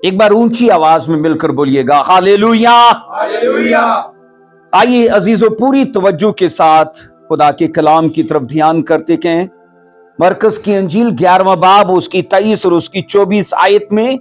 एक बार ऊंची आवाज में मिलकर बोलिएगा हालेलुया। हालेलुया। आइए अजीजों, पूरी तवज्जो के साथ खुदा के कलाम की तरफ ध्यान करते हैं। मरकस की अंजील 11वां बाब उसकी 23 और उसकी 24 आयत में,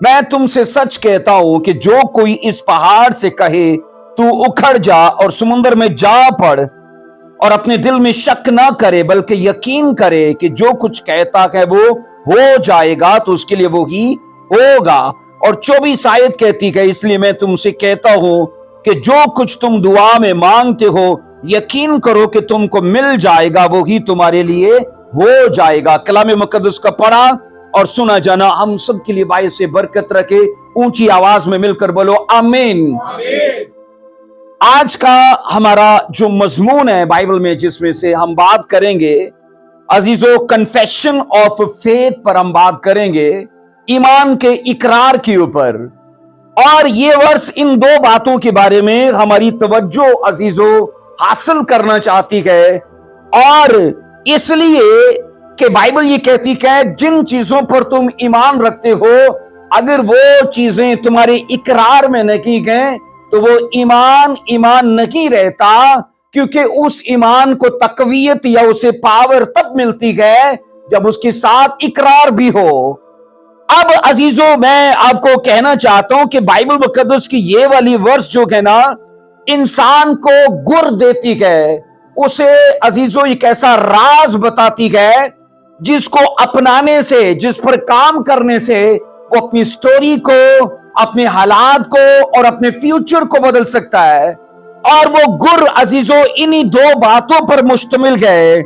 मैं तुमसे सच कहता हूं कि जो कोई इस पहाड़ से कहे तू उखड़ जा और समुद्र में जा पड़, और अपने दिल में शक ना करे बल्कि यकीन करे कि जो कुछ कहता है वो हो जाएगा, तो उसके लिए वो ही होगा। और 24 आयत कहती है, इसलिए मैं तुमसे कहता हूं कि जो कुछ तुम दुआ में मांगते हो यकीन करो कि तुमको मिल जाएगा, वो ही तुम्हारे लिए हो जाएगा। कलाम मुकद्दस का पढ़ा और सुना जाना हम सब के लिए बायस से बरकत रखे। ऊंची आवाज में मिलकर बोलो आमीन। आज का हमारा जो मजमून है बाइबल में, जिसमें से हम बात करेंगे अजीजों, कन्फेशन ऑफ फेथ पर हम बात करेंगे, ईमान के इकरार के ऊपर। और ये वर्ष इन दो बातों के बारे में हमारी तवज्जो अजीजों हासिल करना चाहती है। और इसलिए कि बाइबल ये कहती है जिन चीजों पर तुम ईमान रखते हो, अगर वो चीजें तुम्हारे इकरार में नहीं गए तो वो ईमान नहीं रहता, क्योंकि उस ईमान को तकवीयत या उसे पावर तब मिलती है जब उसके साथ इकरार भी हो। अब अजीजों, मैं आपको कहना चाहता हूं कि बाइबल मुकद्दस की ये वाली वर्ष जो है ना, इंसान को गुर देती है, उसे अजीजों एक ऐसा राज बताती है जिसको अपनाने से, जिस पर काम करने से वो अपनी स्टोरी को, अपने हालात को और अपने फ्यूचर को बदल सकता है। और वो गुर अजीजों इन्हीं दो बातों पर मुश्तमिल है।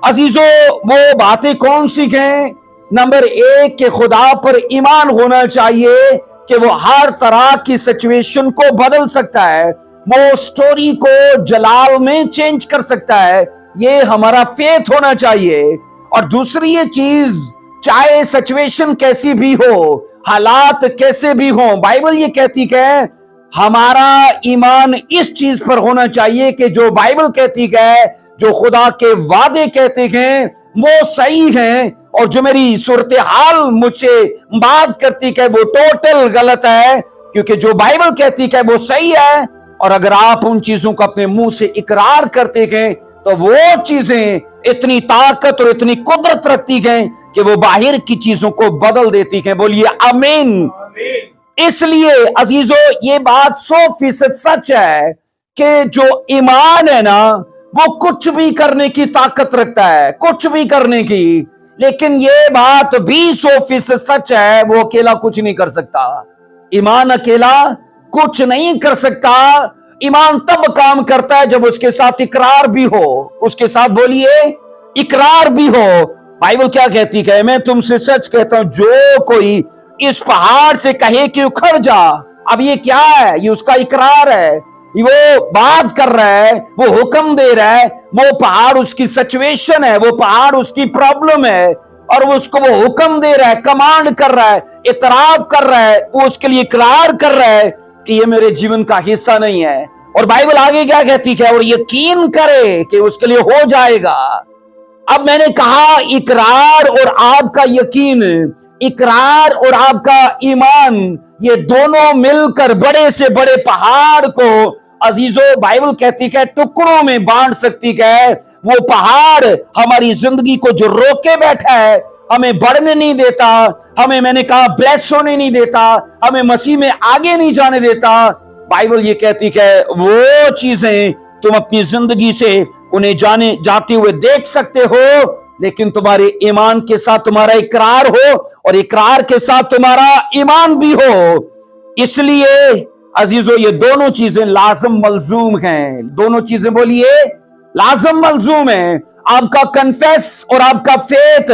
अजीजों, वो बातें कौन सी हैं? नंबर 1 के खुदा पर ईमान होना चाहिए कि वो हर तरह की सिचुएशन को बदल सकता है, वो स्टोरी को जलाल में चेंज कर सकता है। ये हमारा फेथ होना चाहिए। और दूसरी ये चीज, चाहे सिचुएशन कैसी भी हो, हालात कैसे भी हो, बाइबल ये कहती है हमारा ईमान इस चीज पर होना चाहिए कि जो बाइबल कहती है, जो खुदा के वादे कहते हैं वो सही हैं, और जो मेरी सूरत हाल मुझसे बात करती है वो टोटल गलत है, क्योंकि जो बाइबल कहती है वो सही है। और अगर आप उन चीजों को अपने मुंह से इकरार करते हैं तो वो चीजें इतनी ताकत और इतनी कुदरत रखती हैं कि वो बाहर की चीजों को बदल देती हैं। बोलिए आमीन। इसलिए अजीजों, ये बात 100% सच है कि जो ईमान है ना, वो कुछ भी करने की ताकत रखता है, कुछ भी करने की। लेकिन ये बात भी 100% सच है, वो अकेला कुछ नहीं कर सकता। ईमान अकेला कुछ नहीं कर सकता। ईमान तब काम करता है जब उसके साथ इकरार भी हो, उसके साथ बोलिए इकरार भी हो। बाइबल क्या कहती है? मैं तुमसे सच कहता हूं, जो कोई इस पहाड़ से कहे कि उखड़ जा, अब ये क्या है? ये उसका इकरार है, वो बात कर रहा है, वो हुक्म दे रहा है, वो पहाड़ उसकी सिचुएशन है, वो पहाड़ उसकी प्रॉब्लम है, और वो उसको वो हुक्म दे रहा है, कमांड कर रहा है, इतराफ कर रहा है, वो उसके लिए इकरार कर रहा है कि ये मेरे जीवन का हिस्सा नहीं है। और बाइबल आगे क्या कहती है? और यकीन करे कि उसके लिए हो जाएगा। अब मैंने कहा इकरार और आपका यकीन, इकरार और आपका ईमान, ये दोनों मिलकर बड़े से बड़े पहाड़ को अजीजों बाइबल कहती है टुकड़ों में बांट सकती है। वो पहाड़ हमारी जिंदगी को जो रोके बैठा है, हमें बढ़ने नहीं देता, हमें, मैंने कहा, ब्लेस होने नहीं देता, हमें मसीह में आगे नहीं जाने देता, बाइबल ये कहती है वो चीजें तुम अपनी जिंदगी से उन्हें जाते हुए देख सकते हो, लेकिन तुम्हारे ईमान के साथ तुम्हारा इकरार हो और इकरार के साथ तुम्हारा ईमान भी हो। इसलिए अजीजों, ये दोनों चीजें लाजम मलजूम हैं। दोनों चीजें बोलिए लाजम मलजूम है। आपका कन्फेस और आपका फेथ,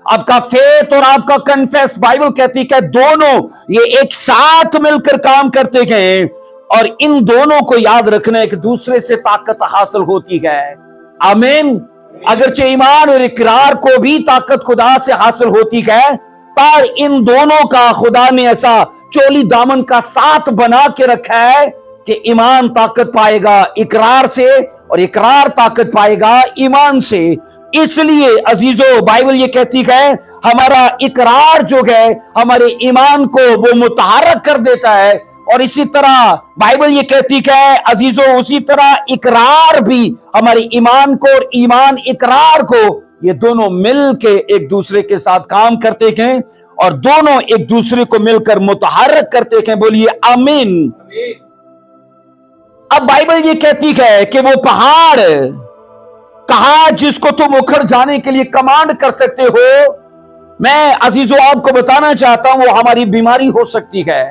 आपका फेथ और आपका कन्फेस, बाइबल कहती है दोनों ये एक साथ मिलकर काम करते हैं, और इन दोनों को याद रखना एक दूसरे से ताकत हासिल होती है। आमीन। अगरचे ईमान और इकरार को भी ताकत खुदा से हासिल होती है, पर इन दोनों का खुदा ने ऐसा चोली दामन का साथ बना के रखा है कि ईमान ताकत पाएगा इकरार से और इकरार ताकत पाएगा ईमान से। इसलिए अजीजों, बाइबल ये कहती है हमारा इकरार जो है हमारे ईमान को वो मुतहर्रिक कर देता है। और इसी तरह बाइबल ये कहती है अजीजों, उसी तरह इकरार भी हमारे ईमान को और ईमान इकरार को, ये दोनों मिल के एक दूसरे के साथ काम करते हैं और दोनों एक दूसरे को मिलकर मुतहर्रिक करते हैं। बोलिए आमीन। अब बाइबल ये कहती है कि वो पहाड़ कहा जिसको तुम उखड़ जाने के लिए कमांड कर सकते हो, मैं अजीजों आपको बताना चाहता हूं वो हमारी बीमारी हो सकती है,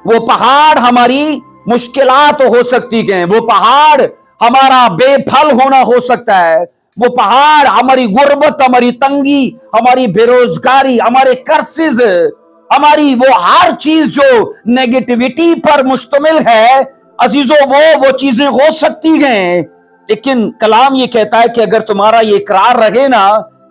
वो पहाड़ हमारी मुश्किलात हो सकती हैं, वो पहाड़ हमारा बेफल होना हो सकता है, वो पहाड़ हमारी गुर्बत, हमारी तंगी, हमारी बेरोजगारी, हमारे कर्सेज, हमारी वो हर चीज जो नेगेटिविटी पर मुश्तमिल है अजीजों, वो चीजें हो सकती हैं। लेकिन कलाम ये कहता है कि अगर तुम्हारा ये इकरार रहे ना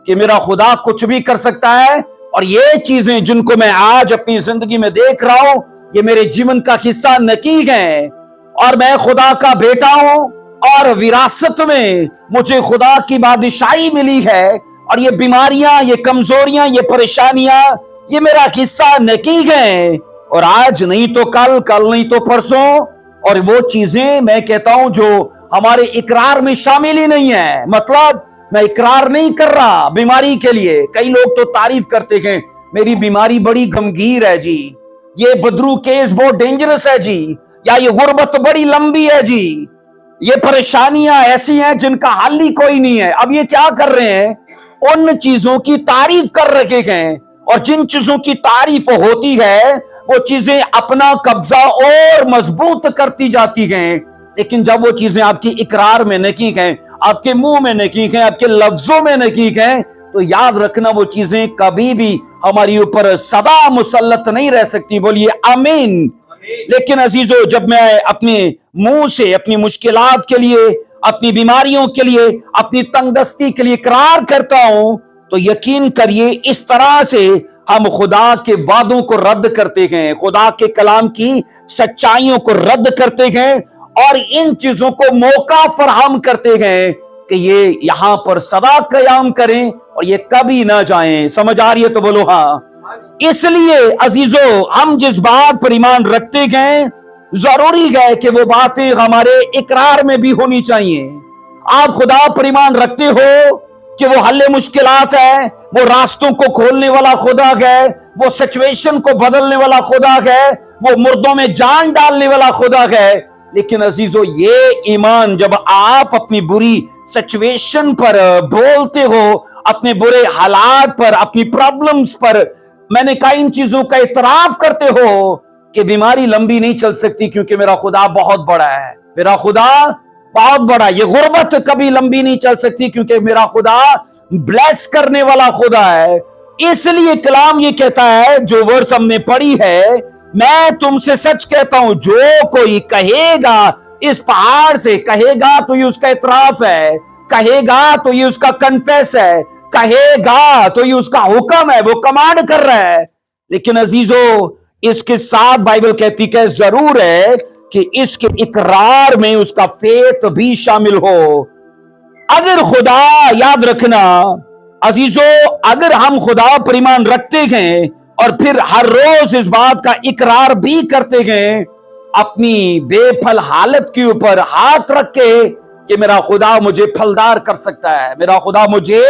कि मेरा खुदा कुछ भी कर सकता है और ये चीजें जिनको मैं आज अपनी जिंदगी में देख रहा हूं ये मेरे जीवन का हिस्सा नहीं है और मैं खुदा का बेटा हूं और विरासत में मुझे खुदा की बादशाही मिली है और ये बीमारियां, ये कमजोरियां, ये परेशानियां ये मेरा हिस्सा नहीं है और आज नहीं तो कल, कल नहीं तो परसों, और वो चीजें मैं कहता हूं जो हमारे इकरार में शामिल ही नहीं है। मतलब मैं इकरार नहीं कर रहा बीमारी के लिए। कई लोग तो तारीफ करते हैं मेरी बीमारी बड़ी गंभीर है जी, ये बदरू केस बहुत डेंजरस है जी, या ये गुर्बत बड़ी लंबी है जी, ये परेशानियां ऐसी हैं जिनका हल ही कोई नहीं है। अब ये क्या कर रहे हैं, उन चीजों की तारीफ कर रहे हैं और जिन चीजों की तारीफ होती है वो चीजें अपना कब्जा और मजबूत करती जाती हैं। लेकिन जब वो चीजें आपकी इकरार में नहीं हैं, आपके मुंह में नहीं हैं, आपके लफ्जों में नहीं हैं, तो याद रखना वो चीजें कभी भी हमारी ऊपर सदा मुसल्लत नहीं रह सकती। बोलिए आमीन। लेकिन अजीजों, जब मैं अपने मुंह से अपनी मुश्किलात के लिए, अपनी बीमारियों के लिए, अपनी तंगदस्ती के लिए इकरार करता हूं तो यकीन करिए इस तरह से हम खुदा के वादों को रद्द करते हैं, खुदा के कलाम की सच्चाइयों को रद्द करते हैं और इन चीजों को मौका फराहम करते हैं कि ये यहां पर सदा कयाम करें और ये कभी ना जाएं। समझ आ रही है तो बोलो हाँ। इसलिए अजीजों, हम जिस बात पर ईमान रखते हैं जरूरी है कि वो बातें हमारे इकरार में भी होनी चाहिए। आप खुदा पर ईमान रखते हो कि वो हल्ले मुश्किलात है, वो रास्तों को खोलने वाला खुदा है, वो सिचुएशन को बदलने वाला खुदा है, वो मुर्दों में जान डालने वाला खुदा है। लेकिन अजीजों, ये ईमान जब आप अपनी बुरी सिचुएशन पर बोलते हो, अपने बुरे हालात पर, अपनी प्रॉब्लम्स पर, मैंने कहा इन चीजों का इतराफ करते हो कि बीमारी लंबी नहीं चल सकती क्योंकि मेरा खुदा बहुत बड़ा है, मेरा खुदा बहुत बड़ा, ये गुर्बत कभी लंबी नहीं चल सकती क्योंकि मेरा खुदा ब्लेस करने वाला खुदा है। इसलिए कलाम ये कहता है, जो वर्स हमने पढ़ी है, मैं तुमसे सच कहता हूं जो कोई कहेगा इस पहाड़ से, कहेगा तो ये उसका इतराफ है, कहेगा तो ये उसका कन्फेस है, कहेगा तो ये उसका हुक्म है, वो कमांड कर रहा है। लेकिन अजीजों, इसके साथ बाइबल कहती है जरूर है कि इसके इकरार में उसका फेथ भी शामिल हो। अगर खुदा, याद रखना अजीजों, अगर हम खुदा पर ईमान रखते हैं और फिर हर रोज इस बात का इकरार भी करते हैं अपनी बेफल हालत के ऊपर हाथ रख के कि मेरा खुदा मुझे फलदार कर सकता है, मेरा खुदा मुझे,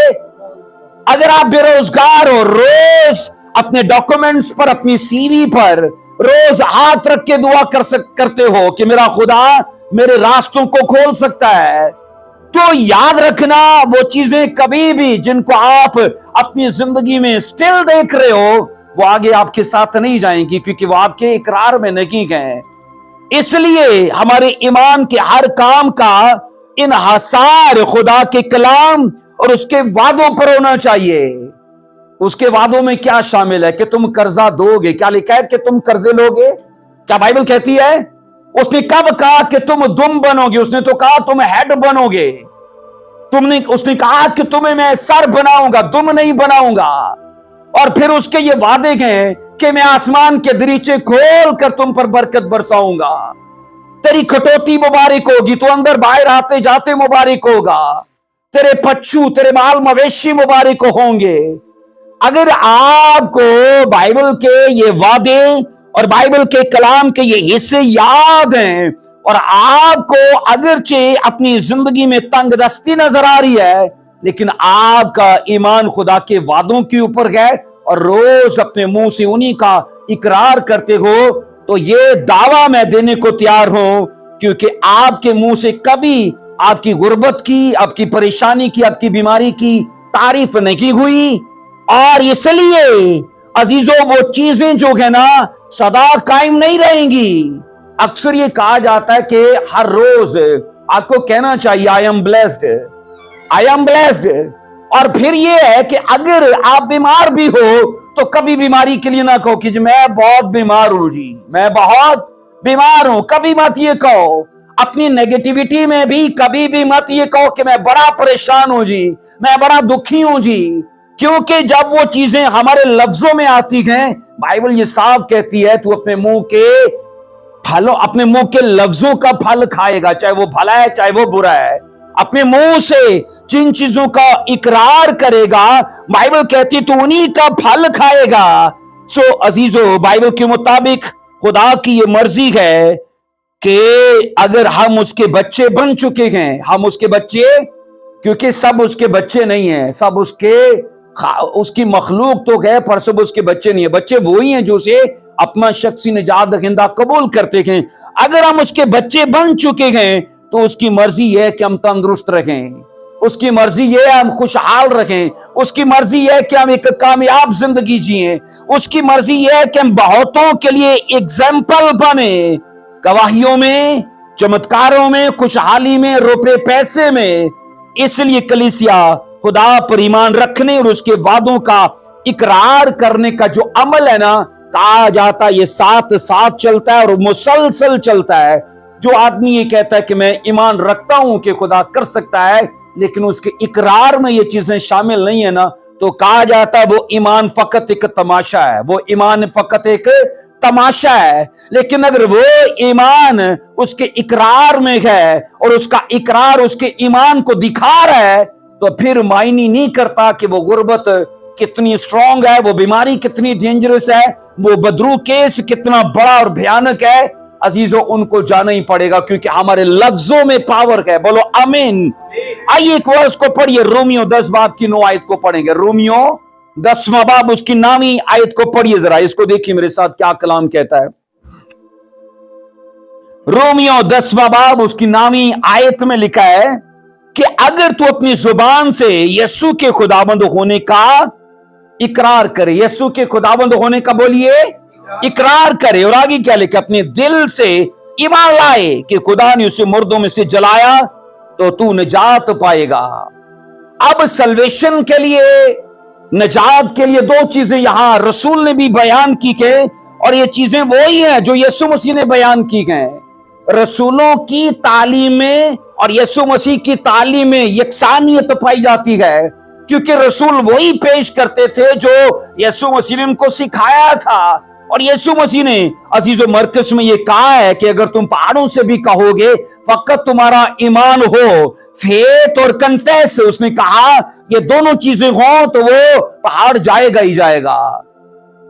अगर आप बेरोजगार हो, रोज अपने डॉक्यूमेंट्स पर, अपनी सीवी पर रोज हाथ रख के दुआ करते हो कि मेरा खुदा मेरे रास्तों को खोल सकता है, तो याद रखना वो चीजें कभी भी जिनको आप अपनी जिंदगी में स्टिल देख रहे हो वो आगे आपके साथ नहीं जाएंगी क्योंकि वो आपके इकरार में नहीं गए। इसलिए हमारे ईमान के हर काम का इन्हसार खुदा के कलाम और उसके वादों पर होना चाहिए। उसके वादों में क्या शामिल है कि तुम कर्जा दोगे, क्या लिखा है कि तुम कर्जे लोगे, क्या बाइबल कहती है? उसने कब कहा कि तुम दुम बनोगे? उसने तो कहा तुम हेड बनोगे। उसने कहा कि तुम्हें मैं सर बनाऊंगा, दुम नहीं बनाऊंगा। और फिर उसके ये वादे हैं कि मैं आसमान के दरीचे खोल कर तुम पर बरकत बरसाऊंगा, तेरी कटौती मुबारक होगी, तो अंदर बाहर आते जाते मुबारक होगा, तेरे पच्छू, तेरे माल मवेशी मुबारक होंगे। अगर आपको बाइबल के ये वादे और बाइबल के कलाम के ये हिस्से याद हैं और आपको अगरचे अपनी जिंदगी में तंगदस्ती नजर आ रही है, लेकिन आपका ईमान खुदा के वादों के ऊपर है और रोज अपने मुंह से उन्हीं का इकरार करते हो, तो ये दावा मैं देने को तैयार हूं, क्योंकि आपके मुंह से कभी आपकी गुर्बत की, आपकी परेशानी की, आपकी बीमारी की तारीफ नहीं हुई। और इसलिए अजीजों, वो चीजें जो है ना सदा कायम नहीं रहेंगी। अक्सर ये कहा जाता है कि हर रोज आपको कहना चाहिए I am blessed, I am blessed. और फिर ये है कि अगर आप बीमार भी हो तो कभी बीमारी के लिए ना कहो कि मैं बहुत बीमार हूं जी, मैं बहुत बीमार हूं। कभी मत ये कहो। अपनी नेगेटिविटी में भी कभी भी मत ये कहो कि मैं बड़ा परेशान हूं जी, मैं बड़ा दुखी हूं जी, क्योंकि जब वो चीजें हमारे लफ्जों में आती हैं, बाइबल ये साफ कहती है तू अपने मुंह के फलों, अपने मुंह के लफ्जों का फल खाएगा, चाहे वो भला है चाहे वो बुरा है। अपने मुंह से जिन चीजों का इकरार करेगा, बाइबल कहती तो उन्हीं का फल खाएगा। सो अजीजों, बाइबल के मुताबिक खुदा की ये मर्जी है कि अगर हम उसके बच्चे बन चुके हैं, हम उसके बच्चे, क्योंकि सब उसके बच्चे नहीं हैं, सब उसकी मखलूक तो है पर सब उसके बच्चे नहीं है। बच्चे वही हैं जो उसे अपना शख्सी निजात दहिंदा कबूल करते हैं। अगर हम उसके बच्चे बन चुके हैं तो उसकी मर्जी है कि हम तंदुरुस्त रहें, उसकी मर्जी है हम खुशहाल रहें, उसकी मर्जी है कि हम एक कामयाब जिंदगी जिए, उसकी मर्जी है कि हम बहुतों के लिए एग्जाम्पल बने, गवाहियों में, चमत्कारों में, खुशहाली में, रुपए पैसे में। इसलिए कलीसिया खुदा पर ईमान रखने और उसके वादों का इकरार करने का जो अमल है ना, कहा जाता है ये साथ साथ चलता है और मुसलसल चलता है। जो आदमी ये कहता है कि मैं ईमान रखता हूं कि खुदा कर सकता है, लेकिन उसके इकरार में ये चीजें शामिल नहीं है ना, तो कहा जाता है वो ईमान फकत एक तमाशा है, वो ईमान फकत एक तमाशा है। लेकिन अगर वो ईमान उसके इकरार में है और उसका इकरार उसके ईमान को दिखा रहा है, तो फिर मायने नहीं करता कि वो गुर्बत कितनी स्ट्रांग है, वो बीमारी कितनी डेंजरस है, वो बदरू केस कितना बड़ा और भयानक है। अजीजों, उनको जाना ही पड़ेगा, क्योंकि हमारे लफ्जों में पावर है। बोलो आमीन। आइए एक वर्ष को पढ़िए, रोमियो 10 बाब की 9 आयत को पढ़ेंगे। रोमियो 10वां बाब उसकी 9वीं आयत को पढ़िए, जरा इसको देखिए मेरे साथ क्या कलाम कहता है। रोमियो 10वां बाब उसकी 9वीं आयत में लिखा है कि अगर तू अपनी जुबान से यीशु के खुदाबंद होने का इकरार करे, यीशु के खुदाबंद होने का बोलिए इकरार करे, और आगे क्या लिखा, अपने दिल से ईमान लाए कि खुदा ने उसे मुर्दों में से जलाया, तो तू निजात पाएगा। अब सल्वेशन के लिए, निजात के लिए 2 चीजें यहां रसूल ने भी बयान की है, और ये चीजें वही हैं जो यीशु मसीह ने बयान की हैं। रसूलों की तालीम में और यीशु मसीह की तालीम में यकसानियत पाई जाती है, क्योंकि रसूल वही पेश करते थे जो यीशु मसीह ने उनको सिखाया था। और यीशु मसीह ने अजीजो मरकस में ये कहा है कि अगर तुम पहाड़ों से भी कहोगे फकत तुम्हारा ईमान हो, फेथ और कन्फेस, उसने कहा ये दोनों चीजें हो तो वो पहाड़ जाएगा ही जाएगा।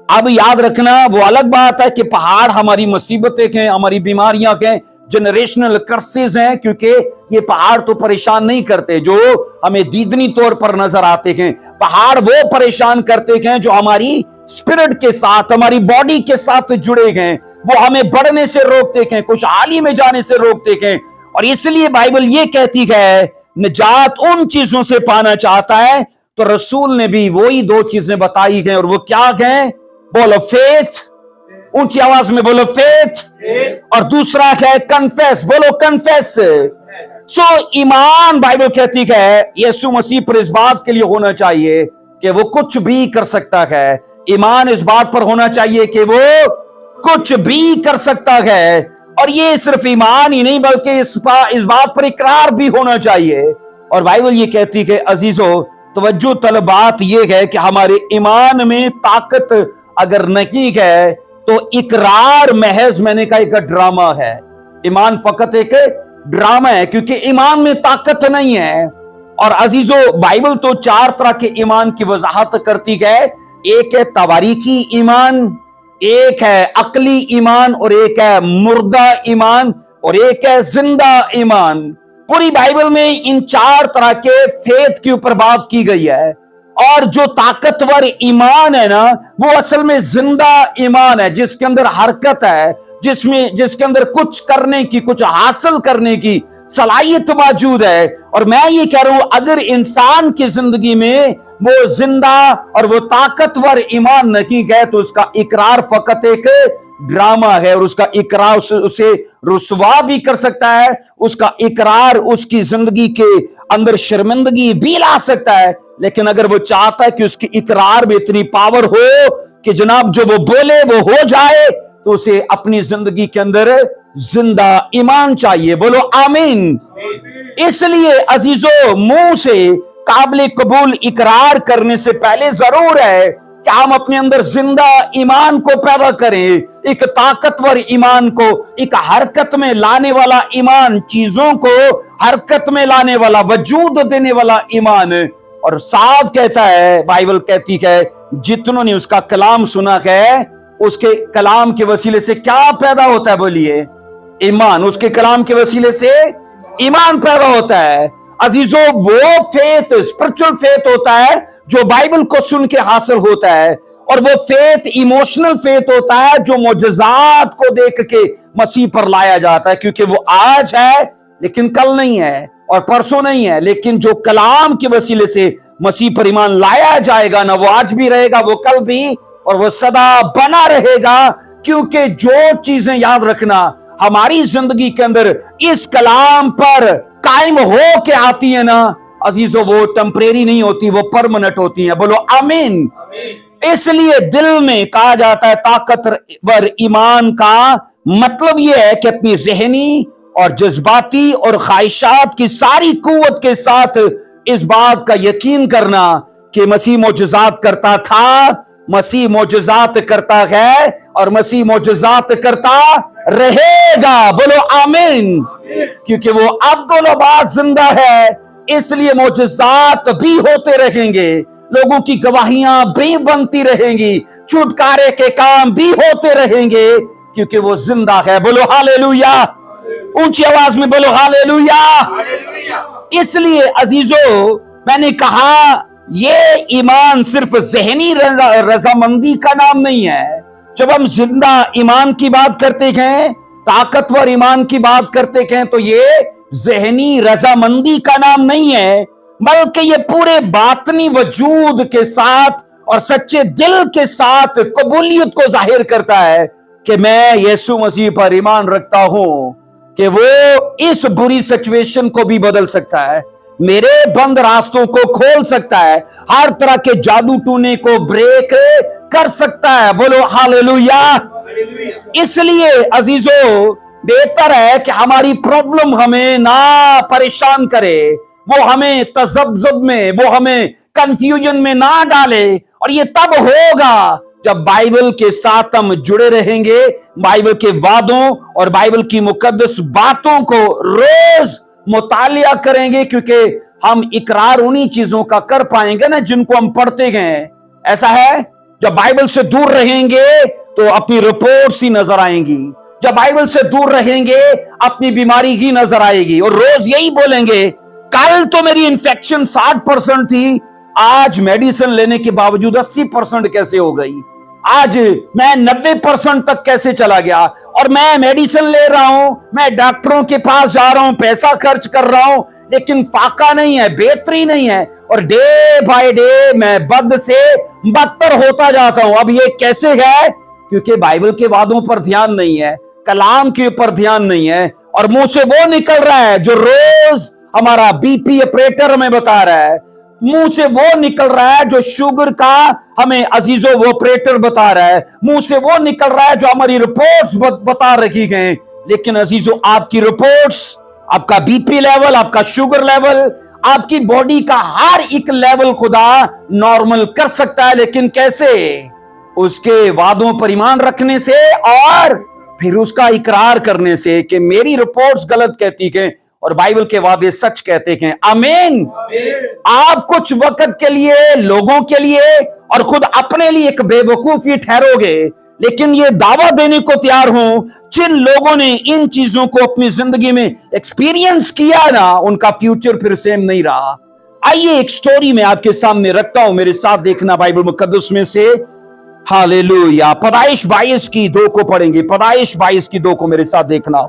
अब याद रखना, वो अलग बात है कि पहाड़ हमारी मुसीबतें हैं, हमारी बीमारियां हैं, जनरेशनल कर्सेस हैं, क्योंकि ये पहाड़ तो परेशान नहीं करते जो हमें दीदनी तौर पर नजर आते हैं। पहाड़ वो परेशान करते हैं जो हमारी स्पिरिट के साथ, हमारी बॉडी के साथ जुड़े हैं, वो हमें बढ़ने से रोकते हैं, खुशहाली में जाने से रोकते हैं। और इसलिए बाइबल ये कहती है निजात उन चीजों से पाना चाहता है, तो रसूल ने भी वही 2 चीजें बताई हैं, और वो क्या है, बोलो फेथ, ऊंची आवाज में बोलो फेथ, और दूसरा है कन्फेस, बोलो कन्फेस। सो ईमान, बाइबल कहती है यीशु मसीह पर इस बात के लिए होना चाहिए कि वो कुछ भी कर सकता है। ईमान इस बात पर होना चाहिए कि वो कुछ भी कर सकता है, और ये सिर्फ ईमान ही नहीं बल्कि इस बात पर इकरार भी होना चाहिए। और बाइबल ये कहती है अजीजों, तवज्जो तलब बात ये है कि हमारे ईमान में ताकत अगर नहीं है तो इकरार महज, मैंने कहा, एक ड्रामा है। ईमान फकत एक ड्रामा है, क्योंकि ईमान में ताकत नहीं है। और अजीजों, बाइबल तो 4 तरह के ईमान की वजाहत करती है, ایک ہے تواریخی ایمان، ایک ہے عقلی ایمان، اور ایک ہے مردہ ایمان، اور ایک ہے زندہ ایمان۔ پوری بائبل میں ان چار طرح کے فیتھ کے اوپر بات کی گئی ہے، اور جو طاقتور ایمان ہے نا، وہ اصل میں زندہ ایمان ہے، جس کے اندر حرکت ہے، جس کے اندر کچھ کرنے کی، کچھ حاصل کرنے کی صلاحیت موجود ہے۔ اور میں یہ کہہ رہا ہوں، اگر انسان کی زندگی میں وہ زندہ اور وہ طاقتور ایمان نہیں ہے تو اس کا اقرار فقط ایک ڈرامہ ہے، اور اس کا اقرار اسے رسوا بھی کر سکتا ہے، اس کا اقرار اس کی زندگی کے اندر شرمندگی بھی لا سکتا ہے۔ لیکن اگر وہ چاہتا ہے کہ اس کی اقرار میں اتنی پاور ہو کہ جناب جو وہ بولے وہ ہو جائے، تو اسے اپنی زندگی کے اندر زندہ ایمان چاہیے۔ بولو آمین۔ اس لیے عزیزو، منہ سے قابل قبول اقرار کرنے سے پہلے ضرور ہے کہ ہم اپنے اندر زندہ ایمان کو پیدا کریں، ایک طاقتور ایمان کو، ایک حرکت میں لانے والا ایمان، چیزوں کو حرکت میں لانے والا، وجود دینے والا ایمان۔ اور صاف کہتا ہے، بائبل کہتی ہے، جتنوں نے اس کا کلام سنا ہے، اس کے کلام کے وسیلے سے کیا پیدا ہوتا ہے؟ بولیے ایمان۔ اس کے کلام کے وسیلے سے ایمان پیدا ہوتا ہے۔ عزیزو، وہ فیتھ، اسپرچل فیتھ ہوتا ہے جو بائبل کو سن کے حاصل ہوتا ہے، اور وہ فیتھ ایموشنل فیتھ ہوتا ہے جو معجزات کو دیکھ کے مسیح پر لایا جاتا ہے، کیونکہ وہ آج ہے لیکن کل نہیں ہے، اور پرسوں نہیں ہے، لیکن جو کلام کے وسیلے سے مسیح پر ایمان لایا جائے گا نا، وہ آج بھی رہے گا، وہ کل بھی، اور وہ سدا بنا رہے گا۔ کیونکہ جو چیزیں یاد رکھنا ہماری زندگی کے اندر اس کلام پر قائم ہو کے آتی ہیں نا عزیزو، وہ ٹیمپریری نہیں ہوتی، وہ پرمنٹ ہوتی ہیں۔ بولو آمین۔ اس لیے دل میں کہا جاتا ہے طاقتور ایمان کا مطلب یہ ہے کہ اپنی ذہنی اور جذباتی اور خواہشات کی ساری قوت کے ساتھ اس بات کا یقین کرنا کہ مسیح معجزات کرتا تھا، مسیح معجزات کرتا ہے، اور مسیح معجزات کرتا رہے گا۔ بولو آمین۔ کیونکہ وہ عبدالآباد زندہ ہے، اس لیے معجزات بھی ہوتے رہیں گے، لوگوں کی گواہیاں بھی بنتی رہیں گی، چھٹکارے کے کام بھی ہوتے رہیں گے، کیونکہ وہ زندہ ہے۔ بولو ہاللیلویہ۔ اونچی آواز میں بولو ہاللیلویہ۔ اس لیے عزیزو، میں نے کہا یہ ایمان صرف ذہنی رضامندی کا نام نہیں ہے۔ جب ہم زندہ ایمان کی بات کرتے ہیں، طاقتور ایمان کی بات کرتے ہیں، تو یہ ذہنی رضامندی کا نام نہیں ہے، بلکہ یہ پورے باطنی وجود کے ساتھ اور سچے دل کے ساتھ قبولیت کو ظاہر کرتا ہے کہ میں یسوع مسیح پر ایمان رکھتا ہوں کہ وہ اس بری سچویشن کو بھی بدل سکتا ہے، میرے بند راستوں کو کھول سکتا ہے، ہر طرح کے جادو ٹونے کو بریک کر سکتا ہے۔ بولو ہاللیلویہ۔ اس لیے عزیزو، بہتر ہے کہ ہماری پرابلم ہمیں نہ پریشان کرے، وہ ہمیں تذبذب میں، وہ ہمیں کنفیوژن میں نہ ڈالے، اور یہ تب ہوگا جب بائبل کے ساتھ ہم جڑے رہیں گے، بائبل کے وعدوں اور بائبل کی مقدس باتوں کو روز مطالعہ کریں گے، کیونکہ ہم اقرار انہی چیزوں کا کر پائیں گے نا جن کو ہم پڑھتے گئے۔ ایسا ہے، جب بائبل سے دور رہیں گے تو اپنی رپورٹس ہی نظر آئیں گی، جب بائبل سے دور رہیں گے اپنی بیماری ہی نظر آئے گی، اور روز یہی بولیں گے، کل تو میری انفیکشن 60% تھی، آج میڈیسن لینے کے باوجود 80% کیسے ہو گئی؟ آج میں 90% تک کیسے چلا گیا؟ اور میں میڈیسن لے رہا ہوں، میں ڈاکٹروں کے پاس جا رہا ہوں، پیسہ خرچ کر رہا ہوں، لیکن فاقہ نہیں ہے، بہتری نہیں ہے، اور ڈے بائی ڈے میں بد سے بدتر ہوتا جاتا ہوں۔ اب یہ کیسے ہے؟ کیونکہ بائبل کے وعدوں پر دھیان نہیں ہے، کلام کے اوپر دھیان نہیں ہے، اور منہ سے وہ نکل رہا ہے جو روز ہمارا بی پی آپریٹر ہمیں بتا رہا ہے، منہ سے وہ نکل رہا ہے جو شوگر کا ہمیں عزیزو وہ آپریٹر بتا رہا ہے، منہ سے وہ نکل رہا ہے جو ہماری رپورٹس بتا رکھی گئے۔ لیکن عزیزو، آپ کی رپورٹس، آپ کا بی پی لیول، آپ کا شوگر لیول، آپ کی باڈی کا ہر ایک لیول خدا نارمل کر سکتا ہے، لیکن کیسے؟ اس کے وعدوں پر ایمان رکھنے سے، اور پھر اس کا اقرار کرنے سے کہ میری رپورٹس غلط کہتی ہیں اور بائبل کے وعدے سچ کہتے ہیں. آمین. آپ کچھ وقت کے لیے لوگوں کے لیے اور خود اپنے لیے ایک بے وقوفی ٹھہرو گے، لیکن یہ دعویٰ دینے کو تیار ہوں جن لوگوں نے ان چیزوں کو اپنی زندگی میں ایکسپیرینس کیا نا، ان کا فیوچر پھر سیم نہیں رہا. آئیے ایک سٹوری میں آپ کے سامنے رکھتا ہوں، میرے ساتھ دیکھنا بائبل مقدس میں سے. ہاللیلویا. پیدائش 22:2 کو پڑھیں گے. پیدائش 22:2 کو میرے ساتھ دیکھنا.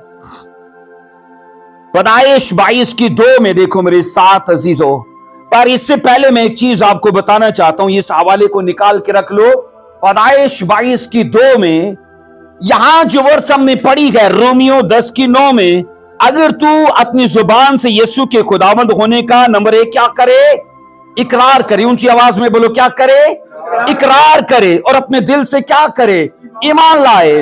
پیدائش 22:2 میں دیکھو میرے ساتھ عزیزو. پر اس سے پہلے میں ایک چیز آپ کو بتانا چاہتا ہوں، اس حوالے کو نکال کے رکھ لو. پیدائش 22:2 میں یہاں جو ورس ہم نے پڑھی ہے رومیو 10:9 میں، اگر تو اپنی زبان سے یسوع کے خداوند ہونے کا نمبر 1 کیا کرے؟ اقرار کرے. اونچی آواز میں بولو، کیا کرے؟ اقرار کرے. اور اپنے دل سے کیا کرے؟ ایمان لائے.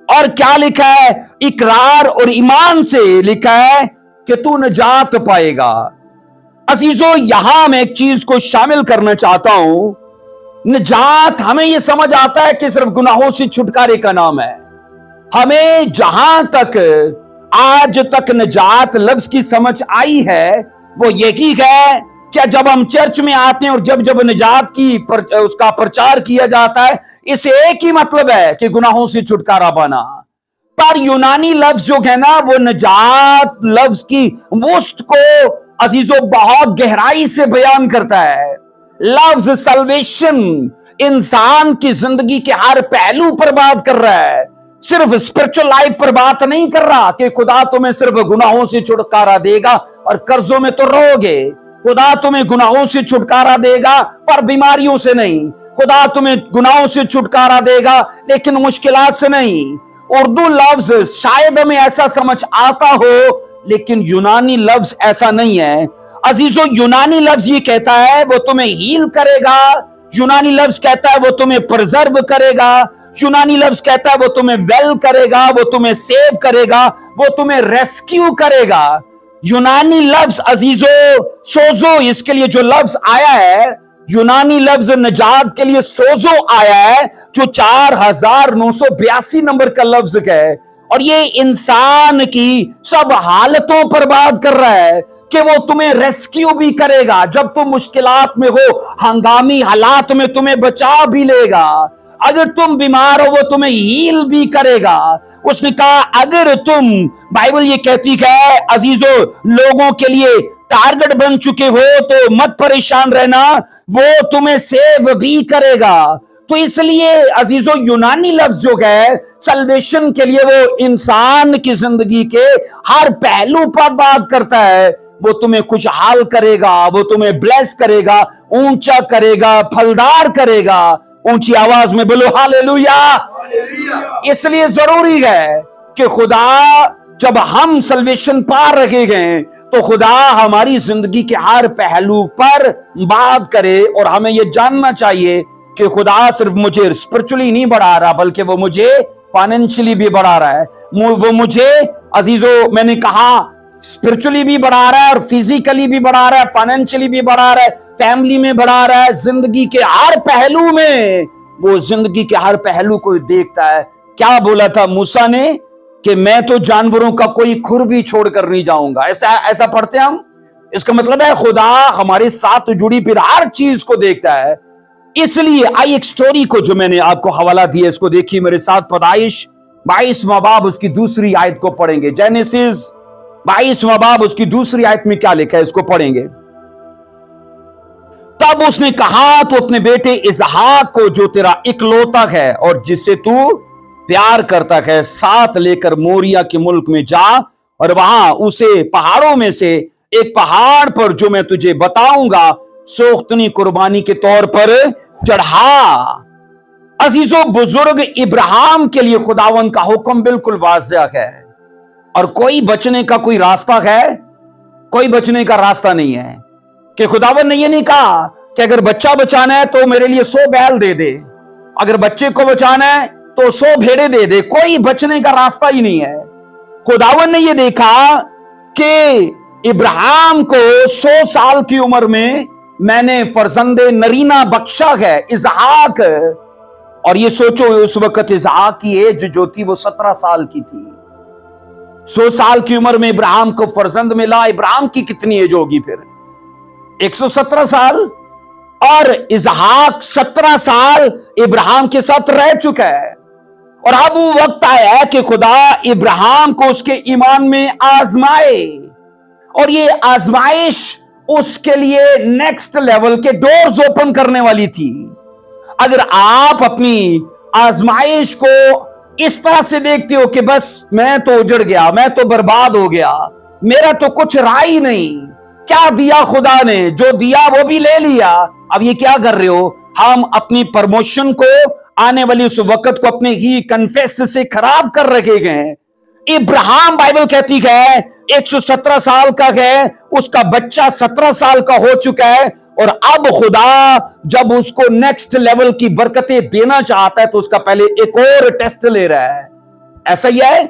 اور کیا لکھا ہے؟ اقرار اور ایمان سے لکھا ہے کہ تو نجات پائے گا. عزیزو، یہاں میں ایک چیز کو شامل کرنا چاہتا ہوں. نجات ہمیں یہ سمجھ آتا ہے کہ صرف گناہوں سے چھٹکارے کا نام ہے. ہمیں جہاں تک آج تک نجات لفظ کی سمجھ آئی ہے وہ یہی ہے کہ جب ہم چرچ میں آتے ہیں اور جب نجات کی اس کا پرچار کیا جاتا ہے، اسے ایک ہی مطلب ہے کہ گناہوں سے چھٹکارا پانا. پر یونانی لفظ جو ہے نا، وہ نجات لفظ کی وسط کو عزیزو بہت گہرائی سے بیان کرتا ہے. لفظ سلویشن انسان کی زندگی کے ہر پہلو پر بات کر رہا ہے. صرف اسپرچل لائف پر بات نہیں کر رہا کہ خدا تمہیں صرف گناہوں سے چھٹکارا دے گا اور قرضوں میں تو رہو گے. خدا تمہیں گناہوں سے چھٹکارا دے گا پر بیماریوں سے نہیں. خدا تمہیں گناہوں سے چھٹکارا دے گا لیکن مشکلات سے نہیں. اردو لفظ شاید ہمیں ایسا سمجھ آتا ہو، لیکن یونانی لفظ ایسا نہیں ہے. عزیزو، یونانی لفظ یہ کہتا ہے وہ تمہیں ہیل کرے گا. یونانی لفظ کہتا ہے وہ تمہیں پرزرو کرے گا. یونانی لفظ کہتا ہے وہ تمہیں ویل کرے گا، وہ تمہیں سیو کرے گا، وہ تمہیں ریسکیو کرے گا. یونانی لفظ عزیزو سوزو، اس کے لیے جو لفظ آیا ہے، یونانی لفظ نجات کے لیے سوزو آیا ہے، جو 4982 نمبر کا لفظ ہے. اور یہ انسان کی سب حالتوں پر بات کر رہا ہے کہ وہ تمہیں ریسکیو بھی کرے گا. جب تم مشکلات میں ہو، ہنگامی حالات میں تمہیں بچا بھی لے گا. اگر تم بیمار ہو، وہ تمہیں ہیل بھی کرے گا. اس نے کہا اگر تم، بائبل یہ کہتی ہے عزیزو، لوگوں کے لیے ٹارگٹ بن چکے ہو تو مت پریشان رہنا، وہ تمہیں سیو بھی کرے گا. تو اس لیے عزیزو، یونانی لفظ جو ہے سلویشن کے لیے، وہ انسان کی زندگی کے ہر پہلو پر بات کرتا ہے. وہ تمہیں خوشحال کرے گا، وہ تمہیں بلیس کرے گا، اونچا کرے گا، پھلدار کرے گا. اونچی آواز میں بولو ہاللیلویا. اس لیے ضروری ہے کہ خدا، جب ہم سلویشن پا رکھے گئے تو خدا ہماری زندگی کے ہر پہلو پر بات کرے. اور ہمیں یہ جاننا چاہیے کہ خدا صرف مجھے اسپرچولی نہیں بڑھا رہا، بلکہ وہ مجھے فائنینشلی بھی بڑھا رہا ہے. وہ مجھے عزیزو، میں نے کہا اسپرچولی بھی بڑھا رہا ہے اور فزیکلی بھی بڑھا رہا ہے، فائنینشلی بھی بڑھا رہا ہے، فیملی میں بڑھا رہا ہے. زندگی کے ہر پہلو میں وہ زندگی کے ہر پہلو کو دیکھتا ہے. کیا بولا تھا موسیٰ نے کہ میں تو جانوروں کا کوئی کھر بھی چھوڑ کر نہیں جاؤں گا. ایسا پڑھتے ہم. اس کا مطلب ہے خدا ہمارے ساتھ جڑی پھر ہر چیز کو دیکھتا ہے. اس لیے آئی ایک سٹوری کو جو میں نے آپ کو حوالہ دیا، اس کو دیکھیے میرے ساتھ. پیدائش 22واں باب اس کی دوسری آیت کو پڑھیں گے. جینیسس 22واں باب اس کی دوسری آیت میں کیا لکھا ہے، اس کو پڑھیں گے. تب اس نے کہا تو اپنے بیٹے اسحاق کو جو تیرا اکلوتا ہے اور جس سے تو پیار کرتا ہے ساتھ لے کر موریا کے ملک میں جا، اور وہاں اسے پہاڑوں میں سے ایک پہاڑ پر جو میں تجھے بتاؤں گا سوختنی قربانی کے طور پر چڑھا. عزیزو، بزرگ ابراہیم کے لیے خداوند کا حکم بالکل واضح ہے، اور کوئی بچنے کا کوئی راستہ ہے؟ کوئی بچنے کا راستہ نہیں ہے. کہ خداوند نے یہ نہیں کہا کہ اگر بچہ بچانا ہے تو میرے لیے 100 بیل دے دے، اگر بچے کو بچانا ہے تو 100 بھیڑے دے دے. کوئی بچنے کا راستہ ہی نہیں ہے. خداوند نے یہ دیکھا کہ ابراہیم کو 100 سال کی عمر میں نے فرزند نرینہ بخشا ہے، اسحاق. اور یہ سوچو اس وقت اسحاق کی ایج جو تھی وہ 17 سال کی تھی. 100 साल की उम्र में इब्राहिम को फर्जंद मिला। इब्राहिम की कितनी एज होगी फिर? 117 साल। और इसहाक 17 साल इब्राहिम के साथ रह चुका है। और अब वो वक्त आया है कि खुदा इब्राहिम को उसके ईमान में आजमाए, और ये आजमाइश उसके लिए नेक्स्ट लेवल के डोर्स ओपन करने वाली थी। अगर आप अपनी आजमाइश को इस तरह से देखते हो कि बस मैं तो उजड़ गया, मैं तो बर्बाद हो गया, मेरा तो कुछ रहा ही नहीं, क्या दिया खुदा ने, जो दिया वो भी ले लिया, अब ये क्या कर रहे हो? हम अपनी प्रमोशन को, आने वाली उस वक्त को अपने ही कन्फेस से खराब कर रखे गए। इब्राहिम, बाइबल कहती है 117 साल का है, उसका बच्चा 17 साल का हो चुका है, और अब खुदा जब उसको नेक्स्ट लेवल की बरकतें देना चाहता है तो उसका पहले एक और टेस्ट ले रहा है। ऐसा ही है,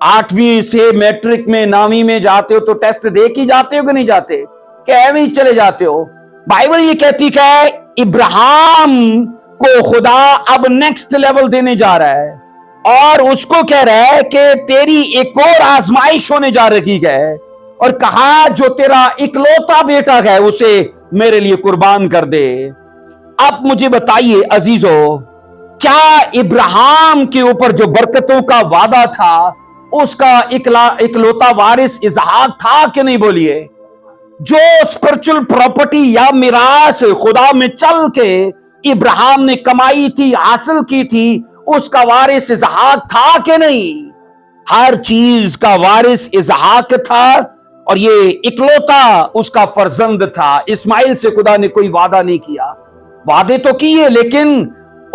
8वीं से मैट्रिक में 9वीं में जाते हो तो टेस्ट दे के जाते हो कि नहीं जाते? क्या ही चले जाते हो? बाइबल ये कहती है इब्राहिम को खुदा अब नेक्स्ट लेवल देने जा रहा है, और उसको कह रहा है कि तेरी एक और आजमाइश होने जा रही है, और कहा जो तेरा इकलौता बेटा है उसे मेरे लिए कुर्बान कर दे। अब मुझे बताइए अजीजों, क्या इब्राहिम के ऊपर जो बरकतों का वादा था उसका इकलौता वारिस इसहाक था कि नहीं? बोलिए। जो स्पिरिचुअल प्रॉपर्टी या मिरास खुदा में चल के इब्राहिम ने कमाई थी, हासिल की थी, उसका वारिस इसहाक था कि नहीं? हर चीज का वारिस इसहाक था, और ये इकलौता उसका फर्जंद था। इस्माइल से खुदा ने कोई वादा नहीं किया, वादे तो किए, लेकिन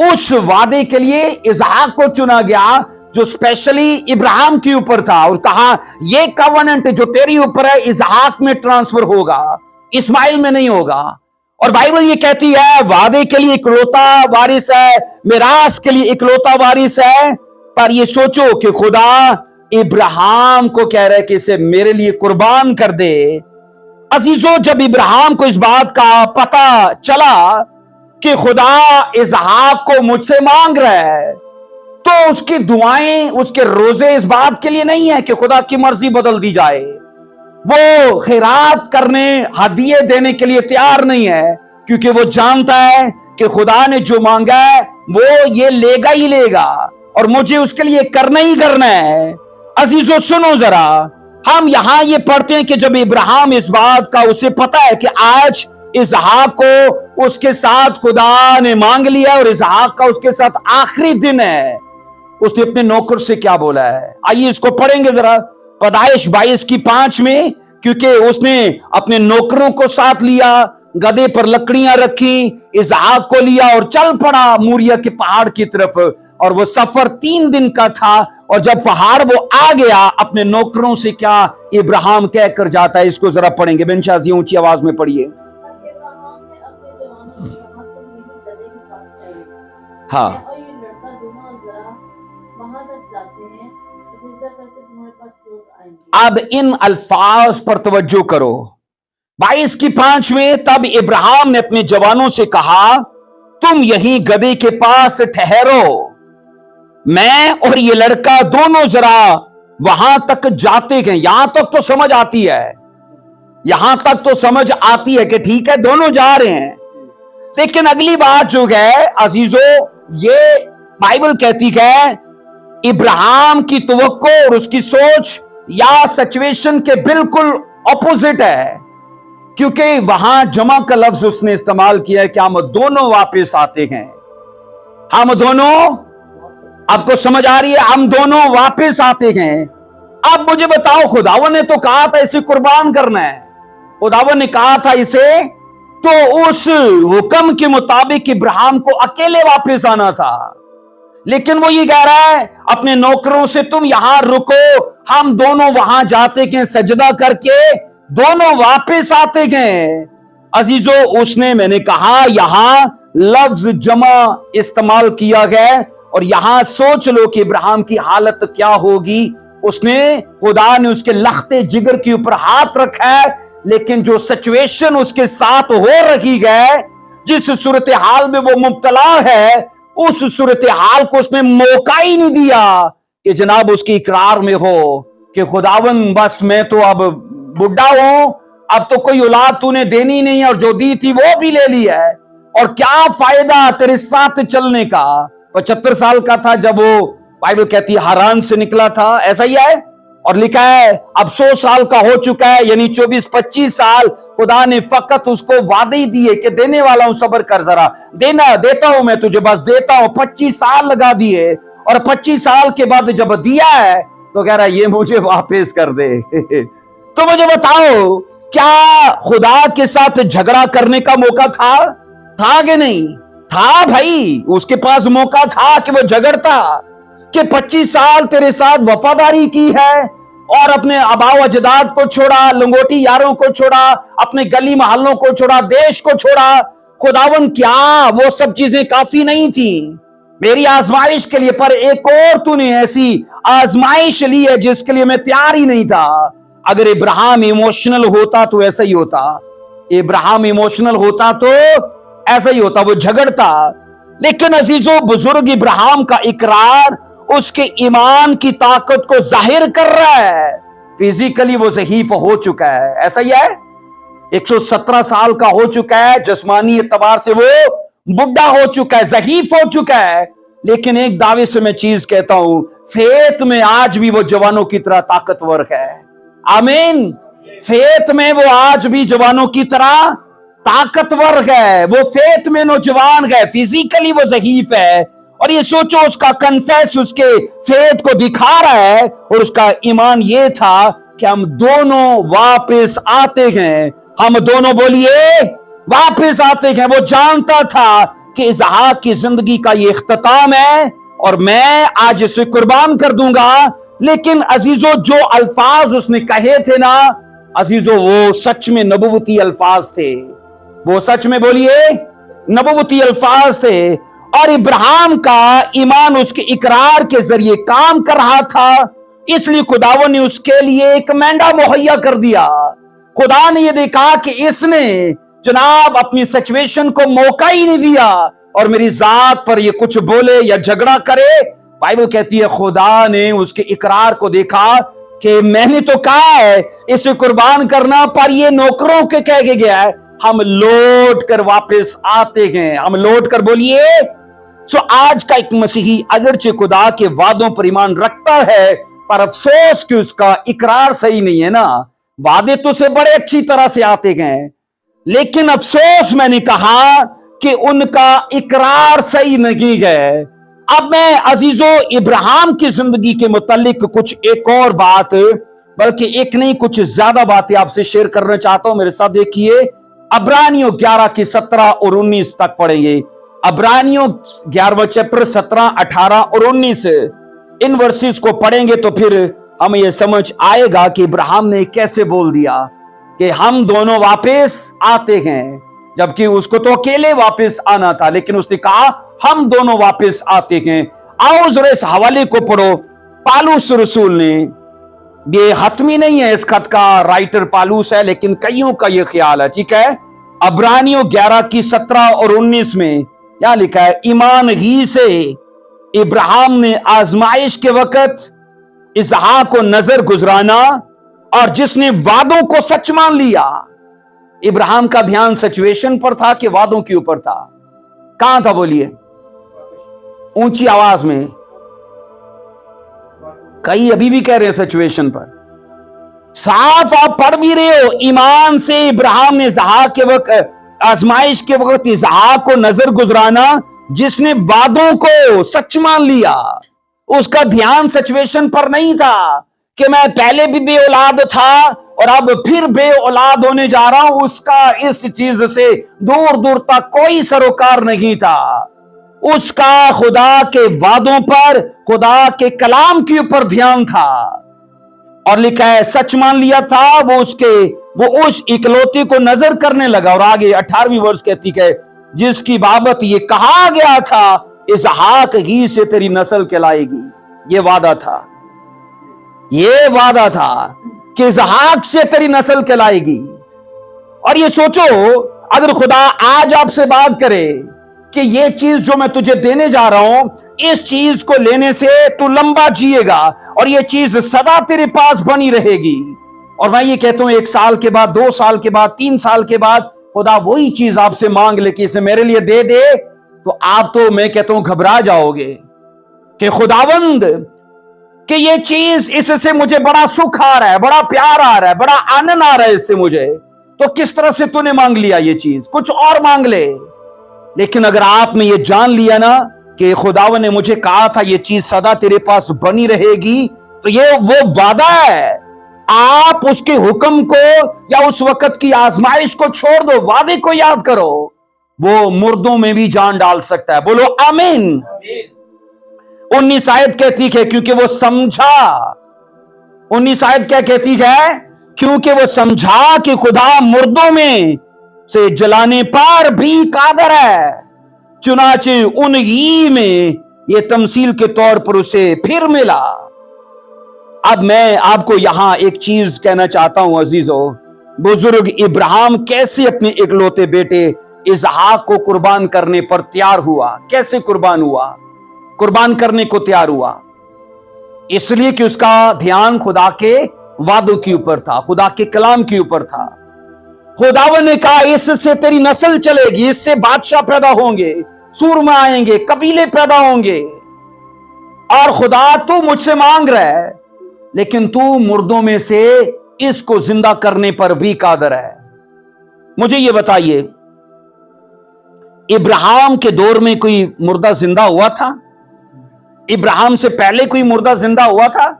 उस वादे के लिए इसहाक को चुना गया जो स्पेशली इब्राहिम के ऊपर था, और कहा ये कवनेंट जो तेरी ऊपर है इसहाक में ट्रांसफर होगा, इस्माइल में नहीं होगा। और बाइबल ये कहती है वादे के लिए इकलौता वारिस है, मिरास के लिए इकलौता वारिस है। पर ये सोचो कि खुदा इब्राहिम को कह रहा है कि इसे मेरे लिए कुर्बान कर दे। अजीजों, जब इब्राहिम को इस बात का पता चला कि खुदा इसहाक को मुझसे मांग रहा है, तो उसकी दुआएं, उसके रोजे इस बात के लिए नहीं है कि खुदा की मर्जी बदल दी जाए। वो खैरात करने, हदिये देने के लिए तैयार नहीं है, क्योंकि वो जानता है कि खुदा ने जो मांगा है वो ये लेगा ही लेगा, और मुझे उसके लिए करना ही करना है। अजीजों सुनो जरा, हम यहां ये पढ़ते हैं कि जब इब्राहिम इस बात का उसे पता है कि आज इसहाक को उसके साथ खुदा ने मांग लिया और इसहाक का उसके साथ आखिरी दिन है, उसने अपने नौकर से क्या बोला है? आइए इसको पढ़ेंगे जरा, पैदाइश 22:5 में। क्योंकि उसने अपने नौकरों को साथ लिया, गधे पर लकड़ियां रखी, इसहाक को लिया और चल पड़ा मूरिया के पहाड़ की तरफ। और वो सफर 3 दिन का था, और जब पहाड़ वो आ गया, अपने नौकरों से क्या इब्राहिम कह कर जाता है, इसको जरा पढ़ेंगे। बेनशाह जी ऊंची आवाज में पढ़िए। हाँ, अब इन अल्फाज पर तवज्जो करो। 22:5 में, तब इब्राहिम ने अपने जवानों से कहा तुम यहीं गधे के पास ठहरो, मैं और ये लड़का दोनों जरा वहां तक जाते गए। यहां तक तो समझ आती है, यहां तक तो समझ आती है कि ठीक है दोनों जा रहे हैं। लेकिन अगली बात जो है अजीजों, ये बाइबल कहती है इब्राहिम की तवक्को और उसकी सोच या सिचुएशन के बिल्कुल ऑपोजिट है, क्योंकि वहां जमा का लफ्ज उसने इस्तेमाल किया है कि हम दोनों वापस आते हैं। हम दोनों, आपको समझ आ रही है? हम दोनों वापस आते हैं। अब मुझे बताओ, खुदावन ने तो कहा था इसे कुर्बान करना है, खुदावन ने कहा था इसे, तो उस हुक्म के मुताबिक इब्राहिम को अकेले वापस आना था। लेकिन वो ये कह रहा है अपने नौकरों से तुम यहां रुको, हम दोनों वहां जाते गए, सजदा करके दोनों वापस आते गए। अजीजों, उसने, मैंने कहा यहां लफ्ज जमा इस्तेमाल किया गया, और यहां सोच लो कि इब्राहिम की हालत क्या होगी। उसने, खुदा ने उसके लखते जिगर के ऊपर हाथ रखा है, लेकिन जो सिचुएशन उसके साथ हो रही है, जिस सूरत हाल में वो मुब्तला है, उस सूरत हाल को उसने मौका ही नहीं दिया कि जनाब उसकी इकरार में हो कि खुदावन बस मैं तो अब बुढ़ा हूं, अब तो कोई औलाद तूने देनी नहीं है और जो दी थी वो भी ले ली है, और क्या फायदा तेरे साथ चलने का। 75 साल का था जब वो, बाइबल कहती है, हारान से निकला था, ऐसा ही है। और लिखा है अब 100 साल का हो चुका है, यानी 24-25 साल खुदा ने फकत उसको वादे ही दिए कि देने वाला हूं, सब्र कर जरा, देना देता हूं मैं तुझे, बस देता हूं। 25 साल लगा दिए, और 25 साल के बाद जब दिया है तो कह रहा है ये मुझे वापस कर दे। तो मुझे बताओ, क्या खुदा के साथ झगड़ा करने का मौका था कि नहीं था? भाई उसके पास मौका था कि वो झगड़ता, कि 25 साल तेरे साथ वफादारी की है और अपने आबाओ अजदाद को छोड़ा, लंगोटी यारों को छोड़ा, अपने गली मोहल्लों को छोड़ा, देश को छोड़ा। खुदावन क्या वो सब चीजें काफी नहीं थी मेरी आजमाइश के लिए? पर एक और तूने ऐसी आजमाइश ली है जिसके लिए मैं तैयार ही नहीं था। अगर इब्राहिम इमोशनल होता तो ऐसा ही होता, इब्राहिम इमोशनल होता तो ऐसा ही होता, वो झगड़ता। लेकिन अजीजों बुजुर्ग इब्राहिम का इकरार उसके ईमान की ताकत को जाहिर कर रहा है। फिजिकली वो ज़ईफ हो चुका है, ऐसा ही है, 117 साल का हो चुका है, जिस्मानी एतबार से वो बुढ़ा हो चुका है, ज़ईफ हो चुका है। लेकिन एक दावे से मैं चीज कहता हूं, फेथ में आज भी वो जवानों की तरह ताकतवर है। आमीन। फेथ में वो आज भी जवानों की तरह ताकतवर है, वो फेथ में नौजवान है, फिजिकली वो ज़ईफ है। और ये सोचो, उसका कन्फेस उसके फेथ को दिखा रहा है, और उसका ईमान ये था कि हम दोनों वापस आते हैं, हम दोनों, बोलिए, वापस आते हैं। वो जानता था कि इसहाक की जिंदगी का ये इख्तिताम है और मैं आज इसे कुर्बान कर दूंगा। लेकिन अजीजों जो अल्फाज उसने कहे थे ना अजीजों, वो सच में नबुवती अल्फाज थे, वो सच में, बोलिए, नबुवती अल्फाज थे। और इब्राहिम का ईमान उसके इकरार के जरिए काम कर रहा था, इसलिए खुदावन ने उसके लिए एक मेंढा मुहैया कर दिया। खुदा ने यह देखा कि इसने जनाब अपनी सिचुएशन को मौका ही नहीं दिया और मेरी जात पर ये कुछ बोले या झगड़ा करे। बाइबल कहती है खुदा ने उसके इकरार को देखा कि मैंने तो कहा है इसे कुर्बान करना, पर ये नौकरों के कह के गया है, हम लौट कर वापस आते हैं, हम लौट कर, बोलिए। सो आज का एक मसीही अगरचे खुदा के वादों पर ईमान रखता है, पर अफसोस कि उसका इकरार सही नहीं है ना। वादे तो से बड़े अच्छी तरह से आते हैं, लेकिन अफसोस मैंने कहा कि उनका इकरार सही नहीं है। अब मैं अजीजों इब्राहिम की जिंदगी के मुतालिक कुछ एक और बात, बल्कि एक नहीं कुछ ज्यादा बातें आपसे शेयर करना चाहता हूं। मेरे साथ देखिए, अब्रानियों 11 की 17 और 19 तक पढ़ेंगे। अब्रानियों 11वां चैप्टर 17, 18 और 19 इन वर्सेस को पढ़ेंगे तो फिर हमें यह समझ आएगा कि इब्राहिम ने कैसे बोल दिया कि हम दोनों वापस आते हैं, जबकि उसको तो अकेले वापस आना था, लेकिन उसने कहा हम दोनों वापस आते हैं। आओ जरा इस हवाले को पढ़ो। पालूस रसूल ने, ये हतमी नहीं है इस खत का, राइटर पालूस है, लेकिन कईयों का ये ख्याल है, ठीक है। अब्रानियों 11 की 17 और 19 में क्या लिखा है, ईमान ही से इब्राहिम ने आजमाइश के वक्त इसहाक को नजर गुजराना और जिसने वादों को सच मान लिया। इब्राहिम का ध्यान सिचुएशन पर था कि वादों के ऊपर था? कहां था, बोलिए, ऊंची आवाज में। कई अभी भी कह रहे हैं सिचुएशन पर। साफ आप पढ़ भी रहे हो, ईमान से इब्राहिम ने इसहाक के वक्त, आजमाइश के वक्त इसहाक को नजर गुजराना जिसने वादों को सच मान लिया। उसका ध्यान सिचुएशन पर नहीं था कि मैं पहले भी बे औलाद था और अब फिर बे औलाद होने जा रहा हूं। उसका इस चीज से दूर दूर तक कोई सरोकार नहीं था। उसका खुदा के वादों पर, खुदा के कलाम के ऊपर ध्यान था। और लिखा है सच मान लिया था, वो उस इकलौते को नजर करने लगा। और आगे 18वीं वर्ष कहती है, जिसकी बाबत ये कहा गया था इसहाक ही से तेरी नस्ल कहलाएगी। ये वादा था, ये वादा था कि इसहाक से तेरी नस्ल कहलाएगी। और ये सोचो, अगर खुदा आज आपसे बात करे کہ یہ چیز جو میں تجھے دینے جا رہا ہوں، اس چیز کو لینے سے تو لمبا جیے گا اور یہ چیز سدا تیرے پاس بنی رہے گی۔ اور میں یہ کہتا ہوں 1 سال کے بعد، 2 سال کے بعد، 3 سال کے بعد خدا وہی چیز آپ سے مانگ لے کہ اسے میرے لیے دے دے، تو آپ تو میں کہتا ہوں گھبرا جاؤ گے کہ خداوند کہ یہ چیز اس سے مجھے بڑا سکھ آ رہا ہے، بڑا پیار آ رہا ہے، بڑا آنند آ رہا ہے اس سے مجھے، تو کس طرح سے تو نے مانگ لیا یہ چیز؟ کچھ اور مانگ لے۔ لیکن اگر آپ نے یہ جان لیا نا کہ خداوند نے مجھے کہا تھا یہ چیز سدا تیرے پاس بنی رہے گی، تو یہ وہ وعدہ ہے۔ آپ اس کے حکم کو یا اس وقت کی آزمائش کو چھوڑ دو، وعدے کو یاد کرو، وہ مردوں میں بھی جان ڈال سکتا ہے۔ بولو آمین۔ 19 آیت کہتی ہے کیونکہ وہ سمجھا، 19 آیت کیا کہتی ہے؟ کیونکہ وہ سمجھا کہ خدا مردوں میں سے جلانے پر بھی قادر ہے، چنانچہ ان ہی میں یہ تمثیل کے طور پر اسے پھر ملا۔ اب میں آپ کو یہاں ایک چیز کہنا چاہتا ہوں عزیزو، بزرگ ابراہیم کیسے اپنے اکلوتے بیٹے اسحاق کو قربان کرنے پر تیار ہوا؟ کیسے قربان ہوا؟ قربان کرنے کو تیار ہوا اس لیے کہ اس کا دھیان خدا کے وعدوں کے اوپر تھا، خدا کے کلام کے اوپر تھا۔ خداوند نے کہا اس سے تیری نسل چلے گی، اس سے بادشاہ پیدا ہوں گے، سورما آئیں گے، قبیلے پیدا ہوں گے، اور خدا تو مجھ سے مانگ رہا ہے لیکن تو مردوں میں سے اس کو زندہ کرنے پر بھی قادر ہے۔ مجھے یہ بتائیے ابراہیم کے دور میں کوئی مردہ زندہ ہوا تھا؟ ابراہیم سے پہلے کوئی مردہ زندہ ہوا تھا؟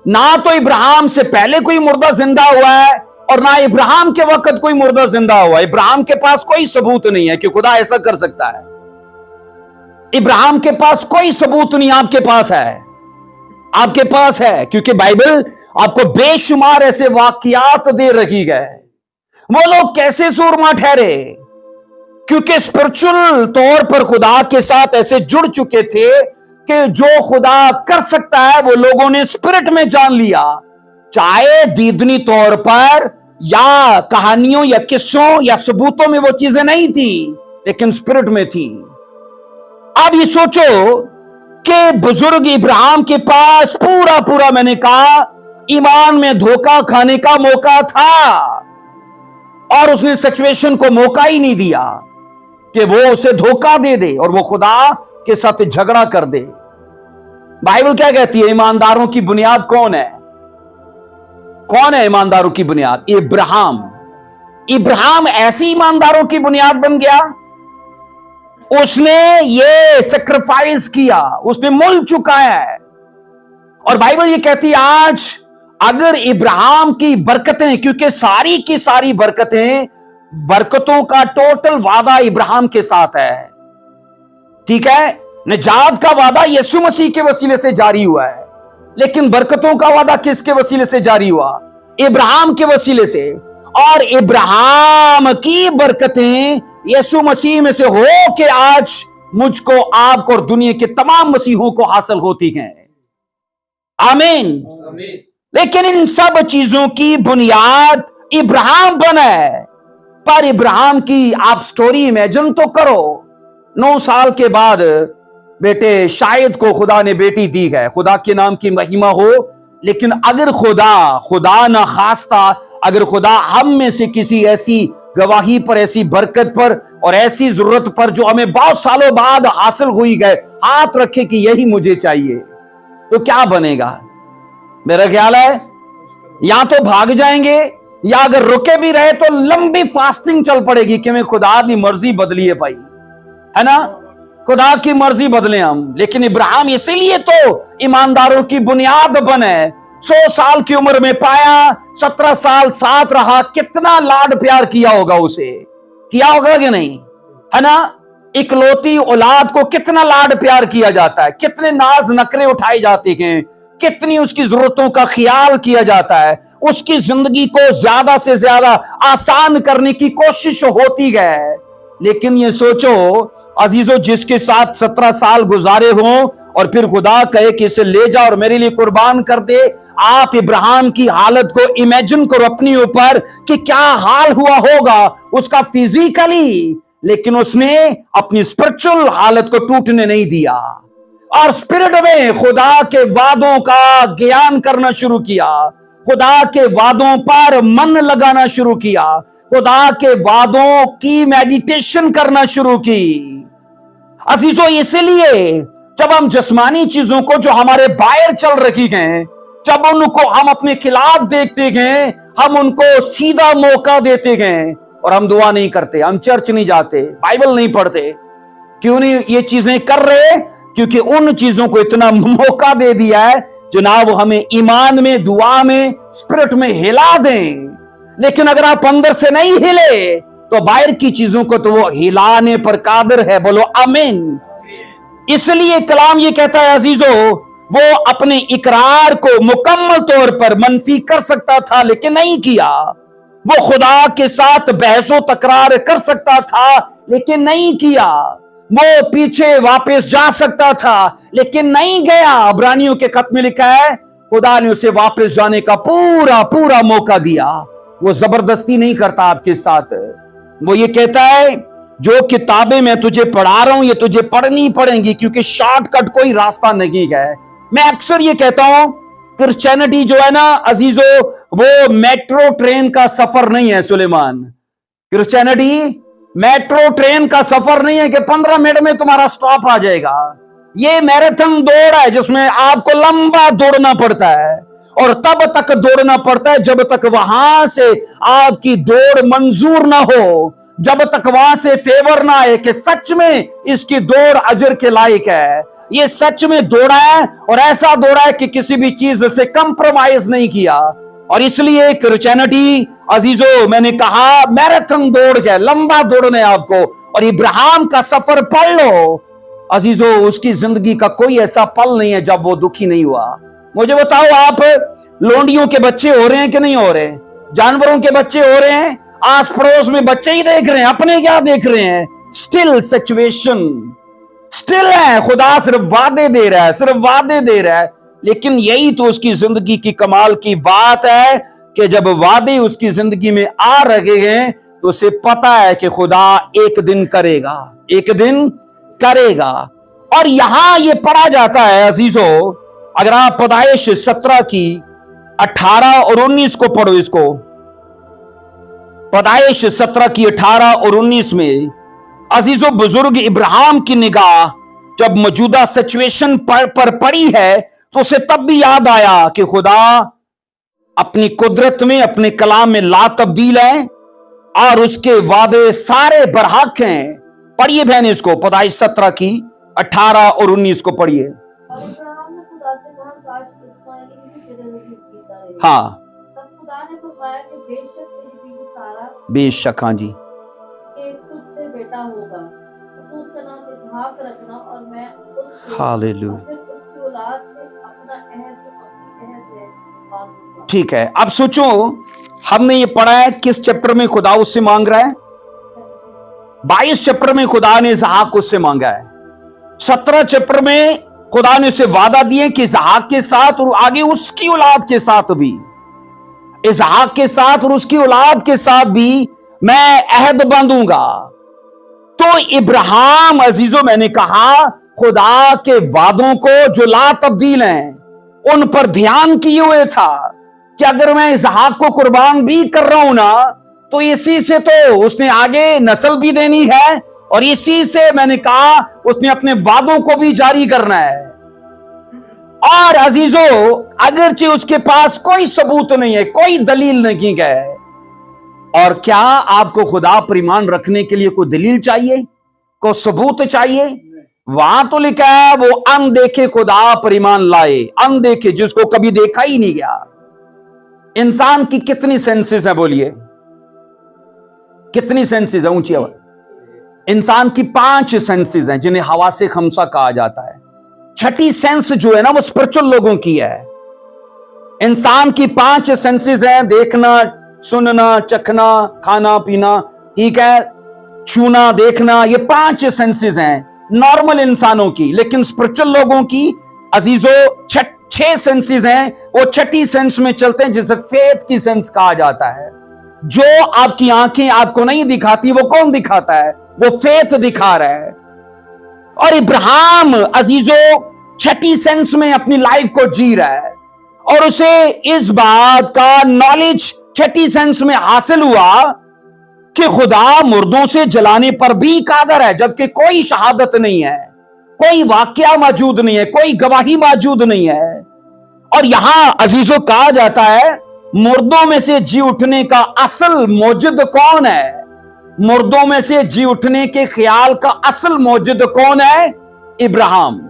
نہ تو ابراہیم سے پہلے کوئی مردہ زندہ ہوا ہے اور نہ ابراہیم کے وقت کوئی مردہ زندہ ہوا۔ ابراہیم کے پاس کوئی ثبوت نہیں ہے کہ خدا ایسا کر سکتا ہے۔ ابراہیم کے پاس کوئی ثبوت نہیں، آپ کے پاس ہے، آپ کے پاس ہے، کیونکہ بائبل آپ کو بے شمار ایسے واقعات دے رہی ہے۔ وہ لوگ کیسے سورما ٹھہرے؟ کیونکہ اسپرچل طور پر خدا کے ساتھ ایسے جڑ چکے تھے کہ جو خدا کر سکتا ہے وہ لوگوں نے اسپرٹ میں جان لیا، چاہے دیدنی طور پر یا کہانیوں یا قصوں یا ثبوتوں میں وہ چیزیں نہیں تھی لیکن اسپرٹ میں تھی۔ اب یہ سوچو کہ بزرگ ابراہیم کے پاس پورا میں نے کہا ایمان میں دھوکہ کھانے کا موقع تھا، اور اس نے سچویشن کو موقع ہی نہیں دیا کہ وہ اسے دھوکہ دے دے اور وہ خدا کے ساتھ جھگڑا کر دے۔ بائبل کیا کہتی ہے؟ ایمانداروں کی بنیاد کون ہے؟ کون ہے ایمانداروں کی بنیاد؟ ابراہیم۔ ابراہیم ایسی ایمانداروں کی بنیاد بن گیا، اس نے یہ سیکریفائس کیا، اس نے مل چکا ہے۔ اور بائبل یہ کہتی ہے آج اگر ابراہیم کی برکتیں، کیونکہ ساری کی ساری برکتوں کا ٹوٹل وعدہ ابراہیم کے ساتھ ہے، ٹھیک ہے، نجات کا وعدہ یسوع مسیح کے وسیلے سے جاری ہوا ہے، لیکن برکتوں کا وعدہ کس کے وسیلے سے جاری ہوا؟ ابراہیم کے وسیلے سے۔ اور ابراہیم کی برکتیں یسوع مسیح میں سے ہو کے آج مجھ کو، آپ کو اور دنیا کے تمام مسیحوں کو حاصل ہوتی ہیں۔ آمین۔ لیکن ان سب چیزوں کی بنیاد ابراہیم بنا ہے۔ پر ابراہیم کی آپ سٹوری امیجن تو کرو، 9 سال کے بعد بیٹے شاید کو خدا نے بیٹی دی ہے، خدا کے نام کی مہمہ ہو، لیکن اگر خدا نہ خواستہ اگر خدا ہم میں سے کسی ایسی گواہی پر، ایسی برکت پر اور ایسی ضرورت پر جو ہمیں بہت سالوں بعد حاصل ہوئی گئے ہاتھ رکھے کہ یہی مجھے چاہیے، تو کیا بنے گا؟ میرا خیال ہے یا تو بھاگ جائیں گے، یا اگر رکے بھی رہے تو لمبی فاسٹنگ چل پڑے گی کہ میں خدا کی مرضی بدلی ہے بھائی، ہے نا، خدا کی مرضی بدلیں ہم۔ لیکن ابراہیم اسی لیے تو ایمانداروں کی بنیاد بنے، 100 سال کی عمر میں پایا، 17 سال ساتھ رہا، کتنا لاڈ پیار کیا ہوگا اسے، کیا ہوگا کہ نہیں، ہے نا؟ اکلوتی اولاد کو کتنا لاڈ پیار کیا جاتا ہے، کتنے ناز نخرے اٹھائے جاتے ہیں، کتنی اس کی ضرورتوں کا خیال کیا جاتا ہے، اس کی زندگی کو زیادہ سے زیادہ آسان کرنے کی کوشش ہوتی ہے۔ لیکن یہ سوچو عزیزو، جس کے ساتھ 17 سال گزارے ہوں اور پھر خدا کہے کہ اسے لے جا اور میرے لیے قربان کر دے، آپ ابراہیم کی حالت کو امیجن کرو اپنی اوپر کہ کیا حال ہوا ہوگا اس کا فزیکلی، لیکن اس نے اپنی اسپرچل حالت کو ٹوٹنے نہیں دیا اور اسپرٹ میں خدا کے وعدوں کا گیان کرنا شروع کیا، خدا کے وعدوں پر من لگانا شروع کیا، خدا کے وعدوں کی میڈیٹیشن کرنا شروع کی۔ عزیزو، اسی لیے جب ہم جسمانی چیزوں کو جو ہمارے باہر چل رہی ہیں، جب ان کو ہم اپنے خلاف دیکھتے گئے، ہم ان کو سیدھا موقع دیتے گئے اور ہم دعا نہیں کرتے، ہم چرچ نہیں جاتے، بائبل نہیں پڑھتے۔ کیوں نہیں یہ چیزیں کر رہے؟ کیونکہ ان چیزوں کو اتنا موقع دے دیا ہے جناب ہمیں ایمان میں، دعا میں، اسپرٹ میں ہلا دیں۔ لیکن اگر آپ اندر سے نہیں ہلے تو باہر کی چیزوں کو تو وہ ہلانے پر قادر ہے، بولو آمین۔ اس لیے کلام یہ کہتا ہے عزیزو، وہ اپنے اقرار کو مکمل طور پر منفی کر سکتا تھا لیکن نہیں کیا، وہ خدا کے ساتھ بحث و تکرار کر سکتا تھا لیکن نہیں کیا، وہ پیچھے واپس جا سکتا تھا لیکن نہیں گیا۔ عبرانیوں کے خط میں لکھا ہے خدا نے اسے واپس جانے کا پورا موقع دیا۔ وہ زبردستی نہیں کرتا آپ کے ساتھ، وہ یہ کہتا ہے جو کتابیں میں تجھے پڑھا رہا ہوں یہ تجھے پڑھنی پڑیں گی، کیونکہ شارٹ کٹ کوئی راستہ نہیں ہے۔ میں اکثر یہ کہتا ہوں کرسچینٹی جو ہے نا عزیزو، وہ میٹرو ٹرین کا سفر نہیں ہے سلیمان۔ کرسچینٹی میٹرو ٹرین کا سفر نہیں ہے کہ 15 منٹ میں تمہارا سٹاپ آ جائے گا۔ یہ میراتھن دوڑ ہے جس میں آپ کو لمبا دوڑنا پڑتا ہے اور تب تک دوڑنا پڑتا ہے جب تک وہاں سے آپ کی دوڑ منظور نہ ہو، جب تک وہاں سے فیور نہ آئے کہ سچ میں اس کی دوڑ اجر کے لائق ہے، یہ سچ میں دوڑا ہے اور ایسا دوڑا ہے کہ کسی بھی چیز سے کمپرومائز نہیں کیا۔ اور اس لیے کرسچینٹی عزیزو، میں نے کہا میراتھن دوڑ کے لمبا دوڑنا ہے آپ کو، اور ابراہیم کا سفر پڑھ لو عزیزو، اس کی زندگی کا کوئی ایسا پل نہیں ہے جب وہ دکھی نہیں ہوا۔ مجھے بتاؤ، آپ لونڈیوں کے بچے ہو رہے ہیں کہ نہیں ہو رہے؟ جانوروں کے بچے ہو رہے ہیں، آس پڑوس میں بچے ہی دیکھ رہے ہیں، اپنے کیا دیکھ رہے ہیں؟ سٹل سچویشن سٹل ہے، خدا صرف وعدے دے رہا ہے، صرف وعدے دے رہا ہے۔ لیکن یہی تو اس کی زندگی کی کمال کی بات ہے کہ جب وعدے اس کی زندگی میں آ رہے ہیں تو اسے پتا ہے کہ خدا ایک دن کرے گا، ایک دن کرے گا۔ اور یہاں یہ پڑھا جاتا ہے عزیزو، اگر آپ پیدائش 17 کی 18 اور 19 کو پڑھو، اس کو پیدائش 17 کی 18 اور 19 میں عزیزو بزرگ ابراہیم کی نگاہ جب موجودہ سچویشن پر پڑی ہے تو اسے تب بھی یاد آیا کہ خدا اپنی قدرت میں، اپنے کلام میں لا تبدیل ہے اور اس کے وعدے سارے برحق ہیں۔ پڑھیے بہن اس کو، پیدائش 17 کی 18 اور 19 کو پڑھیے۔ ہاں بے شک، ہاں جی، بیٹا ہوگا تو اس کا نام اسحاق رکھنا، اور میں ہاللیلویہ۔ اولاد سے اپنا عہد اپنی عہد سے باندھوں گا۔ ٹھیک ہے، اب سوچو ہم نے یہ پڑھا ہے کس چیپٹر میں خدا اس سے مانگ رہا ہے؟ 22 چیپٹر میں خدا نے اسحاق اس سے مانگا ہے۔ 17 چیپٹر میں خدا نے اسے وعدہ دیے کہ اسحاق کے ساتھ اور آگے اس کی اولاد کے ساتھ بھی، اسحاق کے ساتھ اور اس کی اولاد کے ساتھ بھی میں عہد باندھوں گا۔ تو ابراہیم عزیزو، میں نے کہا خدا کے وعدوں کو جو لا تبدیل ہیں ان پر دھیان کیے ہوئے تھا کہ اگر میں اسحاق کو قربان بھی کر رہا ہوں نا تو اسی سے تو اس نے آگے نسل بھی دینی ہے اور اسی سے میں نے کہا اس نے اپنے وعدوں کو بھی جاری کرنا ہے۔ اور عزیزو اگرچہ اس کے پاس کوئی ثبوت نہیں ہے، کوئی دلیل نہیں ہے، اور کیا آپ کو خدا پر ایمان رکھنے کے لیے کوئی دلیل چاہیے، کوئی ثبوت چاہیے؟ وہاں تو لکھا ہے وہ اندیکھے خدا پر ایمان لائے، اندیکھے جس کو کبھی دیکھا ہی نہیں گیا۔ انسان کی کتنی سینسز ہیں؟ بولیے کتنی سینسز ہیں؟ اونچی آواز۔ انسان کی 5 سینسز ہیں جنہیں حواس خمسہ کہا جاتا ہے۔ چھٹی سینس جو ہے نا وہ اسپرچل لوگوں کی ہے۔ انسان کی 5 سینسز ہیں، دیکھنا، سننا، چکھنا، کھانا پینا، ٹھیک ہے، چھونا، دیکھنا، یہ 5 سینسز ہیں نارمل انسانوں کی۔ لیکن اسپرچل لوگوں کی عزیزو 6 سینسز ہیں، وہ چھٹی سینس میں چلتے ہیں جسے فیتھ کی سینس کہا جاتا ہے۔ جو آپ کی آنکھیں آپ کو نہیں دکھاتی وہ کون دکھاتا ہے؟ वो फेथ दिखा रहा है। और इब्राहिम अजीजों छठी सेंस में अपनी लाइफ को जी रहा है और उसे इस बात का नॉलेज छठी सेंस में हासिल हुआ कि खुदा मुर्दों से जलाने पर भी कादर है, जबकि कोई शहादत नहीं है, कोई वाकया मौजूद नहीं है, कोई गवाही मौजूद नहीं है। और यहां अजीजों कहा जाता है मुर्दों में से जी उठने का असल मौजूद कौन है? मुर्दों में से जी उठने के ख्याल का असल मौजूद कौन है? इब्राहिम।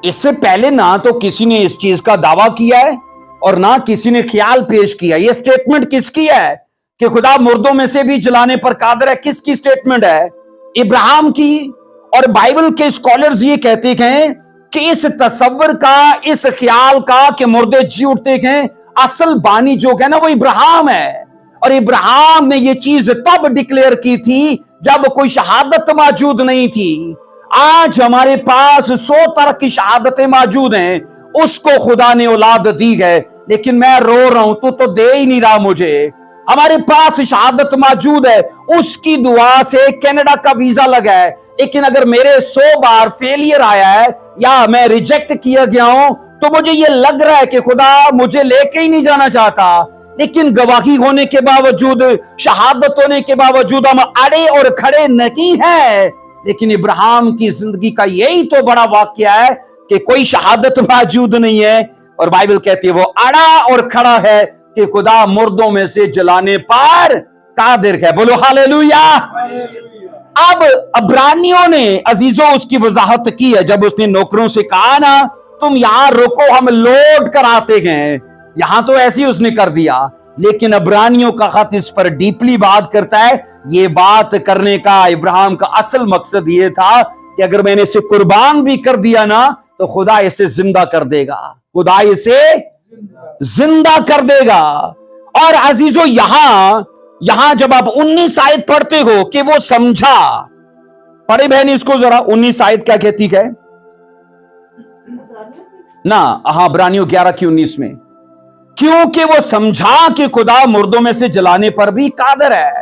इससे पहले ना तो किसी ने इस चीज का दावा किया है और ना किसी ने ख्याल पेश किया। यह स्टेटमेंट किसकी है कि खुदा मुर्दों में से भी जलाने पर कादर है? किसकी स्टेटमेंट है? इब्राहिम की। और बाइबल के स्कॉलर्स ये कहते हैं कि इस तस्वर का, इस ख्याल का कि मुर्दे जी उठते हैं, असल बानी जो है ना वो इब्राहिम है। और इब्राहिम ने ये चीज तब डिक्लेयर की थी जब कोई शहादत मौजूद नहीं थी। आज हमारे पास 100 तरह की शहादतें मौजूद हैं, उसको खुदा ने औलाद दी है, लेकिन मैं रो रहा हूं, तू तो दे ही नहीं रहा मुझे। हमारे पास शहादत मौजूद है, उसकी दुआ से कनाडा का वीजा लगा है, लेकिन अगर मेरे 100 बार फेलियर आया है या मैं रिजेक्ट किया गया हूं तो मुझे ये लग रहा है कि खुदा मुझे लेके ही नहीं जाना चाहता। लेकिन गवाही होने के बावजूद, शहादत होने के बावजूद हम अड़े और खड़े नहीं हैं। लेकिन इब्राहिम की जिंदगी का यही तो बड़ा वाकया है कि कोई शहादत मौजूद नहीं है और बाइबल कहती है वो अड़ा और खड़ा है कि खुदा मुर्दों में से जलाने पर कादिर है। बोलो हालेलुया। अब अब्रानियों ने अजीजों उसकी वजाहत की है जब उसने नौकरों से कहा ना तुम यहां रुको, हम लोड कराते हैं। यहां तो ऐसे ही उसने कर दिया, लेकिन अब्रानियों का खत इस पर डीपली बात करता है। ये बात करने का इब्राहिम का असल मकसद ये था कि अगर मैंने इसे कुर्बान भी कर दिया ना तो खुदा इसे जिंदा कर देगा, खुदा इसे जिंदा कर देगा। और अजीजों यहां जब आप 19 आयत पढ़ते हो कि वो समझा, पढ़े बहन इसको जरा, 19 आयत क्या कहती है ना? हाँ, इब्रानियों 11 की 19 में, क्योंकि वो समझा कि खुदा मुर्दों में से जलाने पर भी कादर है।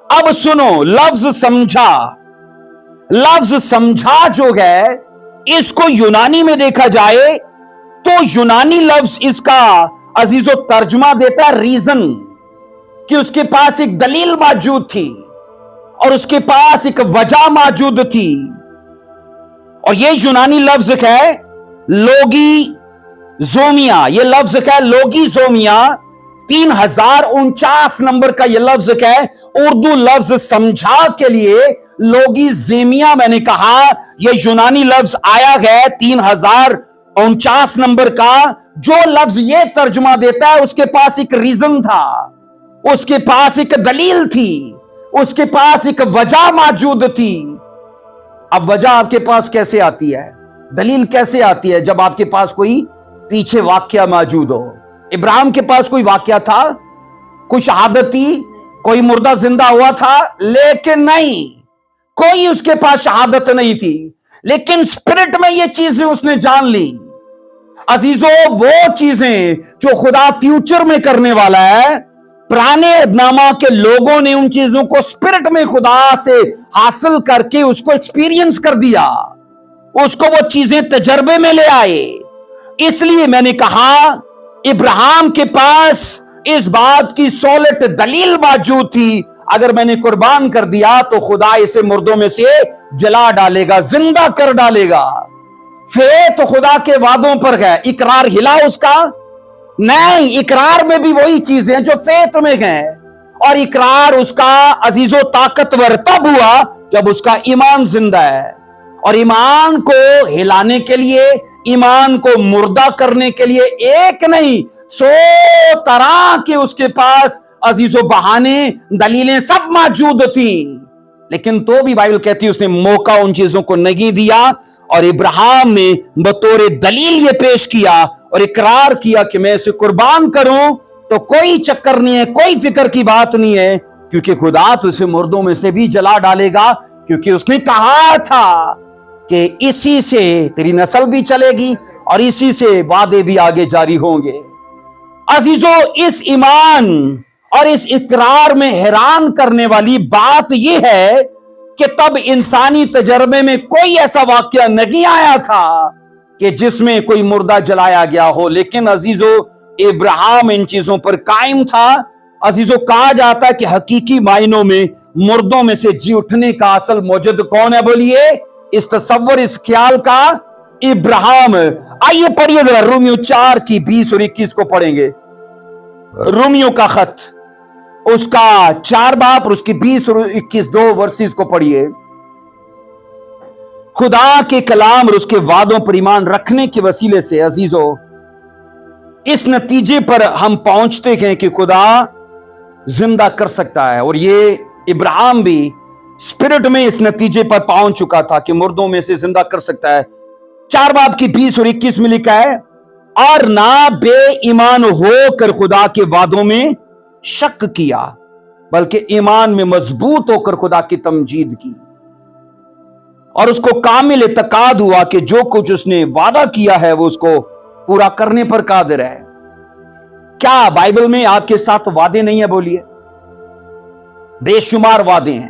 अब सुनो, लफ्ज समझा जो है, इसको यूनानी में देखा जाए तो यूनानी लफ्ज इसका अजीजों तर्जुमा देता है रीजन, कि उसके पास एक दलील मौजूद थी और उसके पास एक वजह मौजूद थी। और ये यूनानी लफ्ज है लोगी जोमिया, ये लफ्ज है लोगी जोमिया, 3049 नंबर का ये लफ्ज है। उर्दू लफ्ज समझा के लिए लोगी जेमिया मैंने कहा, ये यूनानी लफ्ज आया है 3049 नंबर का। जो लफ्ज ये तर्जुमा देता है उसके पास एक रीजन था, उसके पास एक दलील थी, उसके पास एक वजह मौजूद थी। अब वजह आपके पास कैसे आती है, दलील कैसे आती है? जब आपके पास कोई पीछे वाक्या मौजूद हो। इब्राहिम के पास कोई वाक्या था, कोई शहादत थी, कोई मुर्दा जिंदा हुआ था, लेकिन नहीं, कोई उसके पास शहादत नहीं थी, लेकिन स्पिरिट में ये चीजें उसने जान ली। अजीजों, वो चीजें जो खुदा फ्यूचर में करने वाला है, पुराने नामा के लोगों ने उन चीजों को स्पिरिट में खुदा से हासिल करके उसको एक्सपीरियंस कर दिया, उसको वो चीजें तजर्बे में ले आए। इसलिए मैंने कहा इब्राहिम के पास इस बात की सॉलिड दलील मौजूद थी, अगर मैंने कुर्बान कर दिया तो खुदा इसे मुर्दों में से जला डालेगा, जिंदा कर डालेगा। फेथ तो खुदा के वादों पर है। इकरार हिला उसका? नहीं, इकरार में भी वही चीजें जो फेथ में है। और इकरार उसका अजीजों ताकतवर तब हुआ जब उसका ईमान जिंदा है। और ईमान को हिलाने के लिए, ईमान को मुर्दा करने के लिए एक नहीं 100 तरह के उसके पास अजीजों बहाने, दलीलें सब मौजूद थी, लेकिन तो भी बाइबल कहती है उसने मौका उन चीजों को नहीं दिया। और इब्राहिम ने बतौर दलील ये पेश किया और इकरार किया कि मैं इसे कुर्बान करूं तो कोई चक्कर नहीं है, कोई फिक्र की बात नहीं है, क्योंकि खुदा तो इसे मुर्दों में से भी जला डालेगा, क्योंकि उसने कहा था कि इसी से तेरी नस्ल भी चलेगी और इसी से वादे भी आगे जारी होंगे। अजीजों, इस ईमान اور اس اقرار میں حیران کرنے والی بات یہ ہے کہ تب انسانی تجربے میں کوئی ایسا واقعہ نہیں آیا تھا کہ جس میں کوئی مردہ جلایا گیا ہو، لیکن عزیزو ابراہیم ان چیزوں پر قائم تھا۔ عزیزو کہا جاتا ہے کہ حقیقی معنوں میں مردوں میں سے جی اٹھنے کا اصل موجد کون ہے؟ بولیے، اس تصور، اس خیال کا ابراہیم۔ آئیے پڑھیے ذرا رومیو 4 کی 20 اور 21 کو پڑھیں گے۔ رومیو کا خط، اس کا 4 باب اور اس کی 20 اور 21 دو ورسز کو پڑھیے۔ خدا کے کلام اور اس کے وعدوں پر ایمان رکھنے کے وسیلے سے عزیزو اس نتیجے پر ہم پہنچتے ہیں کہ خدا زندہ کر سکتا ہے، اور یہ ابراہیم بھی اسپرٹ میں اس نتیجے پر پہنچ چکا تھا کہ مردوں میں سے زندہ کر سکتا ہے۔ 4 باب کی 20 اور 21 میں لکھا ہے، اور نہ بے ایمان ہو کر خدا کے وعدوں میں شک کیا، بلکہ ایمان میں مضبوط ہو کر خدا کی تمجید کی، اور اس کو کامل اعتقاد ہوا کہ جو کچھ اس نے وعدہ کیا ہے وہ اس کو پورا کرنے پر قادر ہے۔ کیا بائبل میں آپ کے ساتھ وعدے نہیں ہیں؟ بولیے، بے شمار وعدے ہیں۔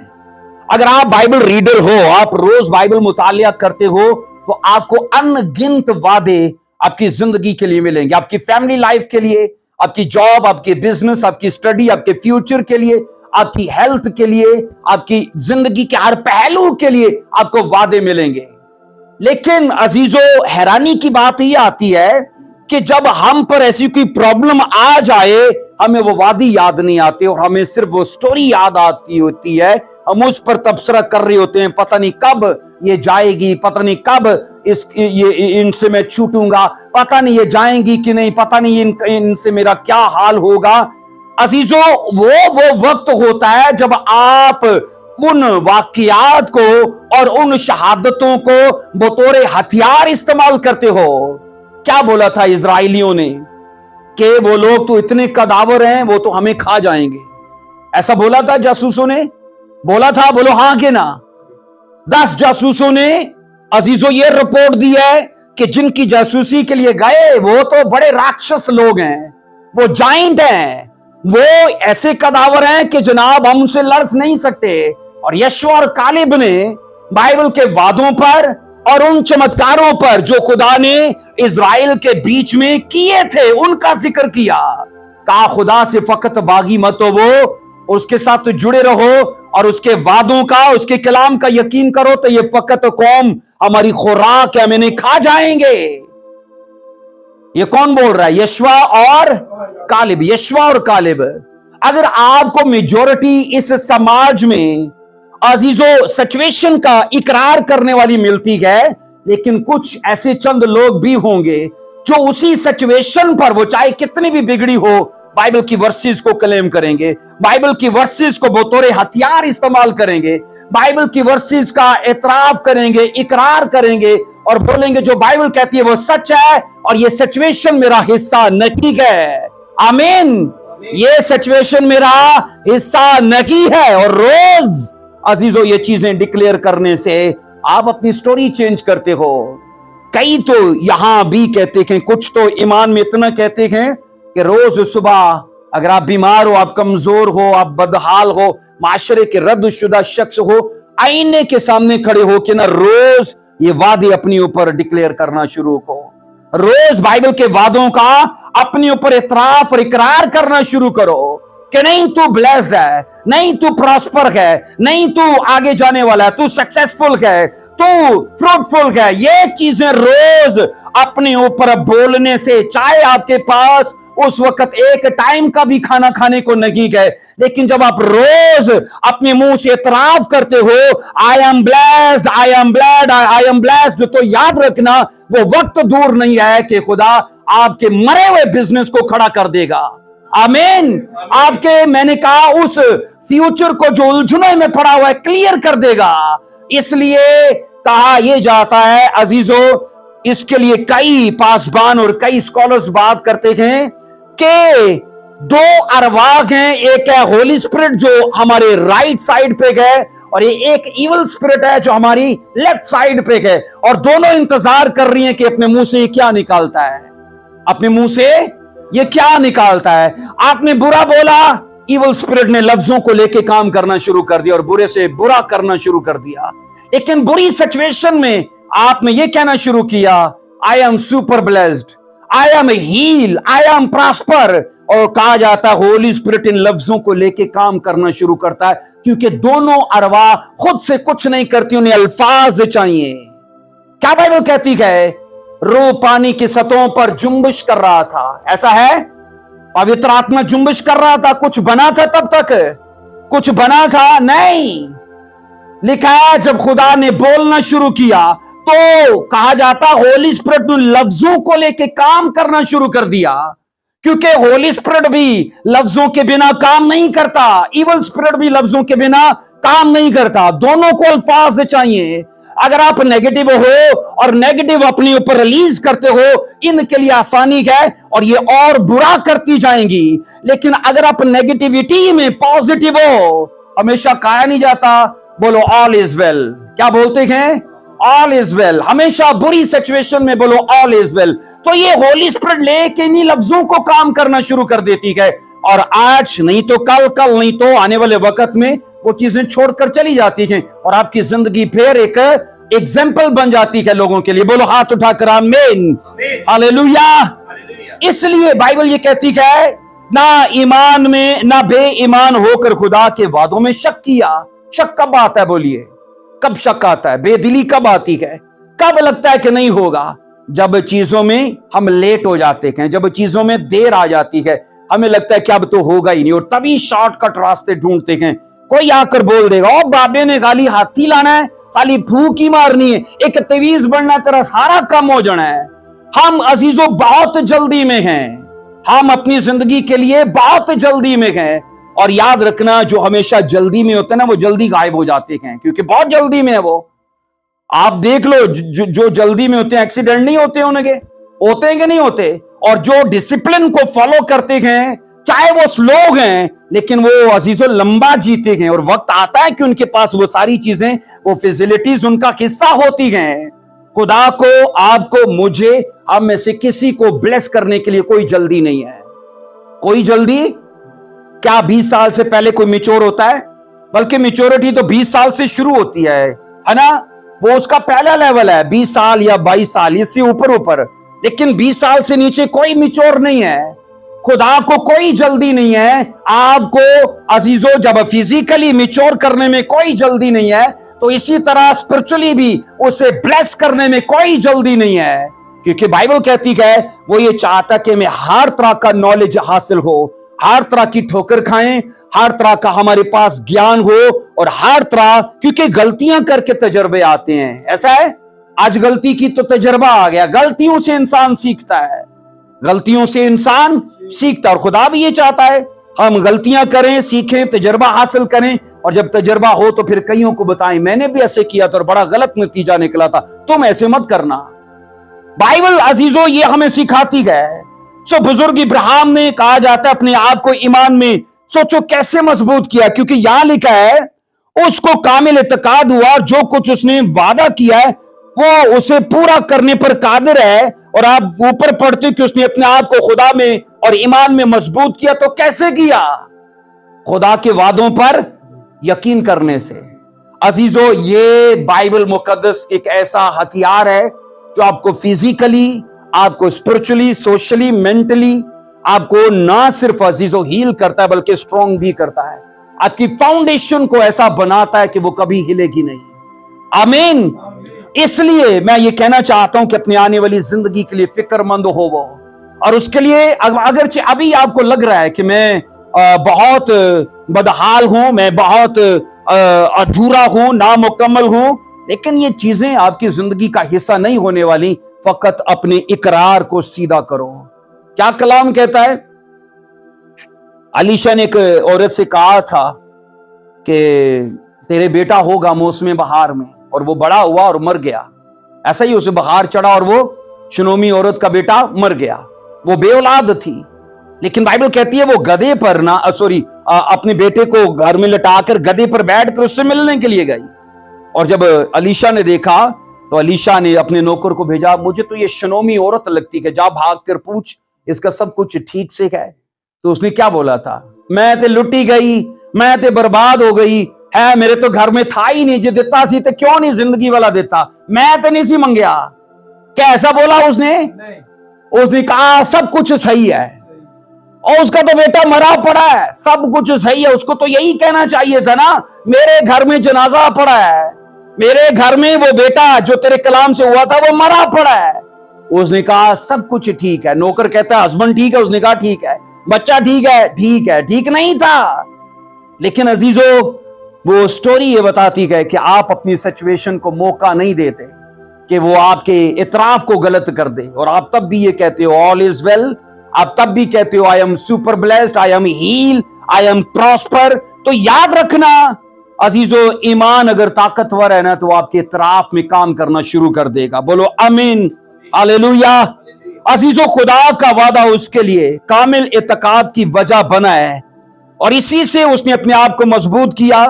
اگر آپ بائبل ریڈر ہو، آپ روز بائبل مطالعہ کرتے ہو، تو آپ کو ان گنت وعدے آپ کی زندگی کے لیے ملیں گے، آپ کی فیملی لائف کے لیے، آپ کی جاب، آپ کی بزنس، آپ کی اسٹڈی، آپ کے فیوچر کے لیے، آپ کی ہیلتھ کے لیے، آپ کی زندگی کے ہر پہلو کے لیے آپ کو وعدے ملیں گے۔ لیکن عزیزو حیرانی کی بات یہ آتی ہے کہ جب ہم پر ایسی کوئی پرابلم آ جائے، ہمیں وہ وعدے یاد نہیں آتے، اور ہمیں صرف وہ سٹوری یاد آتی ہوتی ہے۔ ہم اس پر تبصرہ کر رہے ہوتے ہیں، پتہ نہیں کب یہ جائے گی، پتہ نہیں کب ان سے میں چھوٹوں گا، پتہ نہیں یہ جائیں گی کہ نہیں، پتہ نہیں ان سے میرا کیا حال ہوگا۔ عزیزو وہ وقت ہوتا ہے جب آپ ان واقعات کو اور ان شہادتوں کو بطور ہتھیار استعمال کرتے ہو۔ کیا بولا تھا اسرائیلیوں نے کہ وہ لوگ تو اتنے قداور ہیں، وہ تو ہمیں کھا جائیں گے، ایسا بولا تھا جاسوسوں نے؟ بولا تھا؟ بولو ہاں کہ نہ۔ 10 جاسوسوں نے عزیزو یہ رپورٹ دی ہے کہ جن کی جاسوسی کے لیے گئے وہ تو بڑے راکشس لوگ ہیں، وہ جائنٹ ہیں، وہ ایسے قداور ہیں کہ جناب ہم ان سے لڑ نہیں سکتے۔ اور یشوع اور کالب نے بائبل کے وعدوں پر اور ان چمتکاروں پر جو خدا نے اسرائیل کے بیچ میں کیے تھے ان کا ذکر کیا۔ کہا خدا سے فقط باغی مت ہو، وہ اس کے ساتھ جڑے رہو اور اس کے وعدوں کا، اس کے کلام کا یقین کرو، تو یہ فقط قوم ہماری خوراک ہے، ہم انہیں کھا جائیں گے۔ یہ کون بول رہا ہے؟ یشوع اور کالب، یشوع اور کالب۔ اگر آپ کو میجورٹی اس سماج میں عزیزو سچویشن کا اقرار کرنے والی ملتی ہے، لیکن کچھ ایسے چند لوگ بھی ہوں گے جو اسی سچویشن پر، وہ چاہے کتنی بھی بگڑی ہو، بائبل کی ورسز کو کلیم کریں گے، بائبل کی ورسز کو بطور ہتھیار استعمال کریں گے، بائبل کی ورسز کا اعتراف کریں گے، اقرار کریں گے، اور بولیں گے جو بائبل کہتی ہے وہ سچ ہے، اور یہ سچویشن میرا حصہ نہیں ہے۔ آمین۔ یہ سچویشن میرا حصہ نہیں ہے۔ اور روز عزیزو یہ چیزیں ڈکلیئر کرنے سے آپ اپنی سٹوری چینج کرتے ہو۔ کئی تو یہاں بھی کہتے ہیں، کچھ تو ایمان میں اتنا کہتے ہیں کہ روز صبح اگر آپ بیمار ہو، آپ کمزور ہو، آپ بدحال ہو، معاشرے کے رد شدہ شخص ہو، آئینے کے سامنے کھڑے ہو کے نہ روز یہ وعدے اپنی اوپر ڈکلیئر کرنا شروع ہو، روز بائبل کے وعدوں کا اپنے اوپر اعتراف اور اقرار کرنا شروع کرو کہ نہیں تو بلیسڈ ہے، نہیں تو پراسپر ہے، نہیں تو آگے جانے والا ہے، تو سکسیسفل ہے، تو فروٹفل ہے۔ یہ چیزیں روز اپنے اوپر بولنے سے، چاہے آپ کے پاس اس وقت ایک ٹائم کا بھی کھانا کھانے کو نہیں گئے، لیکن جب آپ روز اپنے منہ سے اعتراف کرتے ہو I am blessed, I am glad, I am blessed، تو یاد رکھنا وہ وقت دور نہیں ہے کہ خدا آپ کے مرے ہوئے بزنس کو کھڑا کر دے گا۔ آمین۔ آپ کے، میں نے کہا، اس فیوچر کو جو الجھنوں میں پڑا ہوا ہے کلیئر کر دے گا۔ اس لیے کہا یہ جاتا ہے عزیزو، اس کے لیے کئی پاسبان اور کئی اسکالرز بات کرتے ہیں کہ 2 ارواح ہیں، ایک ہے ہولی اسپرٹ جو ہمارے رائٹ سائڈ پہ گئے، اور ایک ایول اسپرٹ ہے جو ہماری لیفٹ سائڈ پہ گئے، اور دونوں انتظار کر رہی ہیں کہ اپنے منہ سے یہ کیا نکالتا ہے، اپنے منہ سے یہ کیا نکالتا ہے۔ آپ نے برا بولا، ایول اسپرٹ نے لفظوں کو لے کے کام کرنا شروع کر دیا اور برے سے برا کرنا شروع کر دیا. لیکن بری سچویشن میں آپ نے یہ کہنا شروع کیا, I am super blessed, I am heal, I am prosper. اور کہا جاتا ہے ہولی اسپرٹ ان لفظوں کو لے کے کام کرنا شروع کرتا ہے, کیونکہ دونوں ارواح خود سے کچھ نہیں کرتی, انہیں الفاظ چاہیے. کیا بائبل کہتی ہے؟ روح پانی کی سطحوں پر جنبش کر رہا تھا. ایسا ہے؟ پوتر آتما جنبش کر رہا تھا. کچھ بنا تھا تب تک؟ کچھ بنا تھا نہیں. لکھا ہے جب خدا نے بولنا شروع کیا تو کہا جاتا ہولی اسپرٹ نے لفظوں کو لے کے کام کرنا شروع کر دیا, کیونکہ ہولی اسپرٹ بھی لفظوں کے بنا کام نہیں کرتا, ایول اسپرٹ بھی لفظوں کے بنا کام نہیں کرتا. دونوں کو الفاظ چاہیے. اگر آپ نیگیٹو ہو اور نیگیٹو اپنے اوپر ریلیز کرتے ہو, ان کے لیے آسانی ہے اور یہ اور برا کرتی جائیں گی. لیکن اگر آپ نیگیٹیوٹی میں پازیٹیو ہو, ہمیشہ کہا نہیں جاتا بولو آل از ویل. کیا بولتے ہیں؟ آل از ویل. ہمیشہ بری سچویشن میں بولو آل از ویل. تو یہ ہولی اسپرٹ لے کے انہی لفظوں کو کام کرنا شروع کر دیتی ہے, اور آج نہیں تو کل, کل نہیں تو آنے والے وقت میں وہ چیزیں چھوڑ کر چلی جاتی ہیں, اور آپ کی زندگی پھر ایک ایگزامپل بن جاتی ہے لوگوں کے لیے. بولو ہاتھ اٹھا کر آمین, ہاللیلویا. اس لیے بائبل یہ کہتی ہے نہ ایمان میں نہ بے ایمان ہو کر خدا کے وعدوں میں شک کیا. شک کب آتا ہے؟ بولیے کب شک آتا ہے؟ بے دلی کب آتی ہے؟ کب لگتا ہے کہ نہیں ہوگا؟ جب چیزوں میں ہم لیٹ ہو جاتے ہیں, جب چیزوں میں دیر آ جاتی ہے, ہمیں لگتا ہے کہ اب تو ہوگا ہی نہیں, اور تبھی شارٹ کٹ راستے ڈھونڈتے ہیں. کوئی آ کر بول دے گا او بابے نے خالی ہاتھی لانا ہے, خالی پھونک ہی مارنی ہے, ایک تعویذ بننا تیرا سارا کم ہو جانا ہے. ہم عزیزوں بہت جلدی میں ہیں, ہم اپنی زندگی کے لیے بہت جلدی میں ہیں. اور یاد رکھنا جو ہمیشہ جلدی میں ہوتے ہیں نا وہ جلدی غائب ہو جاتے ہیں, کیونکہ بہت جلدی میں ہے وہ. آپ دیکھ لو جو جلدی میں ہوتے ہیں ایکسیڈنٹ نہیں ہوتے ہوتے ہیں کہ نہیں ہوتے, اور جو ڈسپلن کو فالو کرتے ہیں چاہے وہ سلو ہیں لیکن وہ عزیزوں لمبا جیتے ہیں, اور وقت آتا ہے کہ ان کے پاس وہ ساری چیزیں, وہ فیسلٹیز ان کا حصہ ہوتی ہیں. خدا کو, آپ کو, مجھے, ہم میں سے کسی کو بلیس کرنے کے لیے کوئی جلدی نہیں ہے. کوئی جلدی کیا 20 سال سے پہلے کوئی میچور ہوتا ہے؟ بلکہ میچورٹی تو 20 سال سے شروع ہوتی ہے نا, وہ اس کا پہلا لیول ہے. 20 سال یا 22 سال اس سے اوپر, لیکن 20 سال سے نیچے کوئی میچور نہیں ہے. خدا کو کوئی جلدی نہیں ہے. آپ کو عزیزوں جب فزیکلی میچور کرنے میں کوئی جلدی نہیں ہے, تو اسی طرح اسپرچولی بھی اسے بلیس کرنے میں کوئی جلدی نہیں ہے, کیونکہ بائبل کہتی ہے وہ یہ چاہتا کہ میں ہر طرح کا نالج حاصل ہو, ہر طرح کی ٹھوکر کھائیں, ہر طرح کا ہمارے پاس گیان ہو, اور ہر طرح, کیونکہ غلطیاں کر کے تجربے آتے ہیں. ایسا ہے آج غلطی کی تو تجربہ آ گیا. غلطیوں سے انسان سیکھتا ہے, غلطیوں سے انسان سیکھتا ہے, اور خدا بھی یہ چاہتا ہے ہم غلطیاں کریں, سیکھیں, تجربہ حاصل کریں, اور جب تجربہ ہو تو پھر کئیوں کو بتائیں میں نے بھی ایسے کیا تھا اور بڑا غلط نتیجہ نکلا تھا, تم ایسے مت کرنا. بائبل عزیزوں یہ ہمیں سکھاتی ہے. بزرگ ابراہیم نے, کہا جاتا ہے, اپنے آپ کو ایمان میں سوچو کیسے مضبوط کیا, کیونکہ یہاں لکھا ہے اس کو کامل اعتقاد ہوا, جو کچھ اس نے وعدہ کیا ہے وہ اسے پورا کرنے پر قادر ہے. اور آپ اوپر پڑھتے کہ اس نے اپنے آپ کو خدا میں اور ایمان میں مضبوط کیا. تو کیسے کیا؟ خدا کے وعدوں پر یقین کرنے سے. عزیزوں یہ بائبل مقدس ایک ایسا ہتھیار ہے جو آپ کو فزیکلی, آپ کو اسپرچولی, سوشلی, مینٹلی آپ کو نہ صرف عزیزوں ہیل کرتا ہے بلکہ اسٹرانگ بھی کرتا ہے. آپ کی فاؤنڈیشن کو ایسا بناتا ہے کہ وہ کبھی ہلے گی نہیں. آمین. اس لیے میں یہ کہنا چاہتا ہوں کہ اپنی آنے والی زندگی کے لیے فکر مند ہو وہ, اور اس کے لیے اگرچہ ابھی آپ کو لگ رہا ہے کہ میں بہت بدحال ہوں, میں بہت ادھورا ہوں, نامکمل ہوں, لیکن یہ چیزیں آپ کی زندگی کا حصہ نہیں ہونے والی. فقط اپنے اقرار کو سیدھا کرو. کیا کلام کہتا ہے؟ علیشا نے ایک عورت سے کہا تھا کہ تیرے بیٹا ہوگا موسم بہار میں, اور وہ بڑا ہوا اور مر گیا. ایسا ہی اسے بخار چڑھا اور وہ شنومی عورت کا بیٹا مر گیا. وہ بے اولاد تھی, لیکن بائبل کہتی ہے وہ گدھے پر اپنے بیٹے کو گھر میں لٹا کر گدھے پر بیٹھ کر اس سے ملنے کے لیے گئی. اور جب علیشا نے دیکھا تو علیشا نے اپنے نوکر کو بھیجا, مجھے تو یہ شنومی عورت لگتی ہے, جا بھاگ کر پوچھ اس کا سب کچھ ٹھیک سے ہے. تو اس نے کیا بولا تھا؟ मैं ते लुटी गई, मैं ते बर्बाद हो गई है, मेरे तो घर में था ही नहीं, जो देता सी ते क्यों नहीं जिंदगी वाला देता, मैं तो नहीं सी मंगया। क्या ऐसा बोला उसने? उसने कहा सब कुछ सही है, और उसका तो बेटा मरा पड़ा है, सब कुछ सही है। उसको तो यही कहना चाहिए था ना, मेरे घर में जनाजा पड़ा है, मेरे घर में वो बेटा जो तेरे कलाम से हुआ था वो मरा पड़ा है। उसने कहा सब कुछ ठीक है। नौकर कहता है हस्बैंड ठीक है, उसने कहा ठीक है, बच्चा ठीक है, ठीक है, ठीक नहीं था। लेकिन अजीजों, वो स्टोरी ये बताती है कि आप अपनी सिचुएशन को मौका नहीं देते कि वो आपके इतराफ को गलत कर दे, और आप तब भी ये कहते हो ऑल इज वेल, आप तब भी कहते हो I am super blessed, I am heal, I am prosper. तो याद रखना अजीजों, ईमान अगर ताकतवर है ना तो आपके इतराफ में काम करना शुरू कर देगा। बोलो आमीन, हालेलुया। अजीजों, खुदा का वादा उसके लिए कामिल इत्तेकाद की वजह बना है, और इसी से उसने अपने आप को मजबूत किया,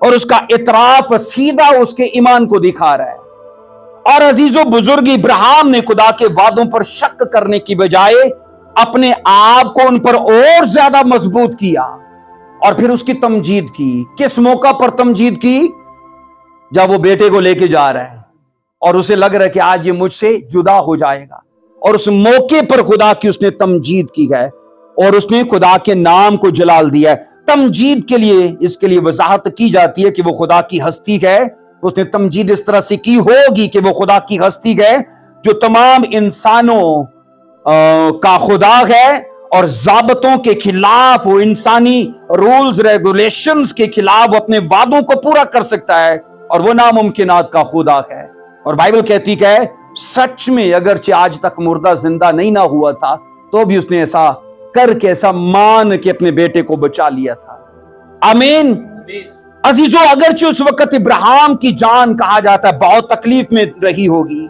और उसका इतराफ सीधा उसके ईमान को दिखा रहा है। और अजीजों, बुजुर्ग इब्राहिम ने खुदा के वादों पर शक करने की बजाय अपने आप को उन पर और ज्यादा मजबूत किया, और फिर उसकी तमजीद की। किस मौका पर तमजीद की? जब वो बेटे को लेके जा रहा है और उसे लग रहा है कि आज ये मुझसे जुदा हो जाएगा, और उस मौके पर खुदा की उसने तमजीद की है, और उसने खुदा के नाम को जलाल दिया है। तमजीद के लिए इसके लिए वजाहत की जाती है कि वो खुदा की हस्ती है। उसने तमजीद इस तरह से की होगी कि वो खुदा की हस्ती है जो तमाम इंसानों का खुदा है, और ज़ाबतों के खिलाफ, वो इंसानी रूल्स रेगुलेशंस के खिलाफ अपने वादों को पूरा कर सकता है, और वो नामुमकिनात का खुदा है। और बाइबल कहती है सच में अगरचे आज तक मुर्दा जिंदा नहीं ना हुआ था, तो भी उसने ऐसा करके, ऐसा मान के अपने बेटे को बचा लिया था। आमीन। अजीजों, अगरचे उस वक्त इब्राहिम की जान कहा जाता है बहुत तकलीफ में रही होगी,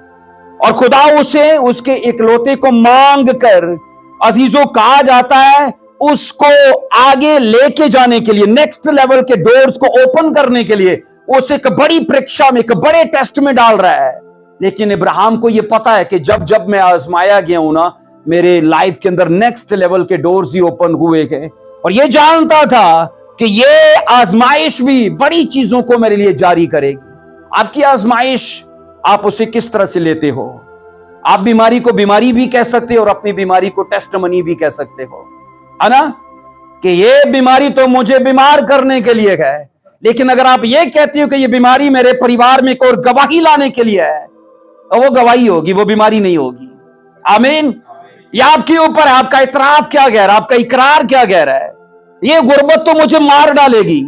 और खुदा उसे उसके इकलौते को मांग कर, अजीजों, कहा जाता है उसको आगे लेके जाने के लिए, नेक्स्ट लेवल के डोर्स को ओपन करने के लिए उसे एक बड़ी परीक्षा में, एक बड़े टेस्ट में डाल रहा है। लेकिन इब्राहिम को यह पता है कि जब जब मैं आजमाया गया हूं ना, मेरे लाइफ के अंदर नेक्स्ट लेवल के डोर्स ही ओपन हुए गए, और यह जानता था कि ये आजमाइश भी बड़ी चीजों को मेरे लिए जारी करेगी। आपकी आजमाइश आप उसे किस तरह से लेते हो? आप बीमारी को बीमारी भी कह सकते हो, और अपनी बीमारी को टेस्टमनी भी कह सकते हो, है ना, कि ये बीमारी तो मुझे बीमार करने के लिए है। लेकिन अगर आप ये कहते हो कि ये बीमारी मेरे परिवार में एक और गवाही लाने के लिए है, तो वो गवाही होगी, वो बीमारी नहीं होगी। आमीन। ये आपके ऊपर है, आपका इतराफ क्या कह रहा है, आपका इकरार क्या कह रहा है। ये गुर्बत तो मुझे मार डालेगी,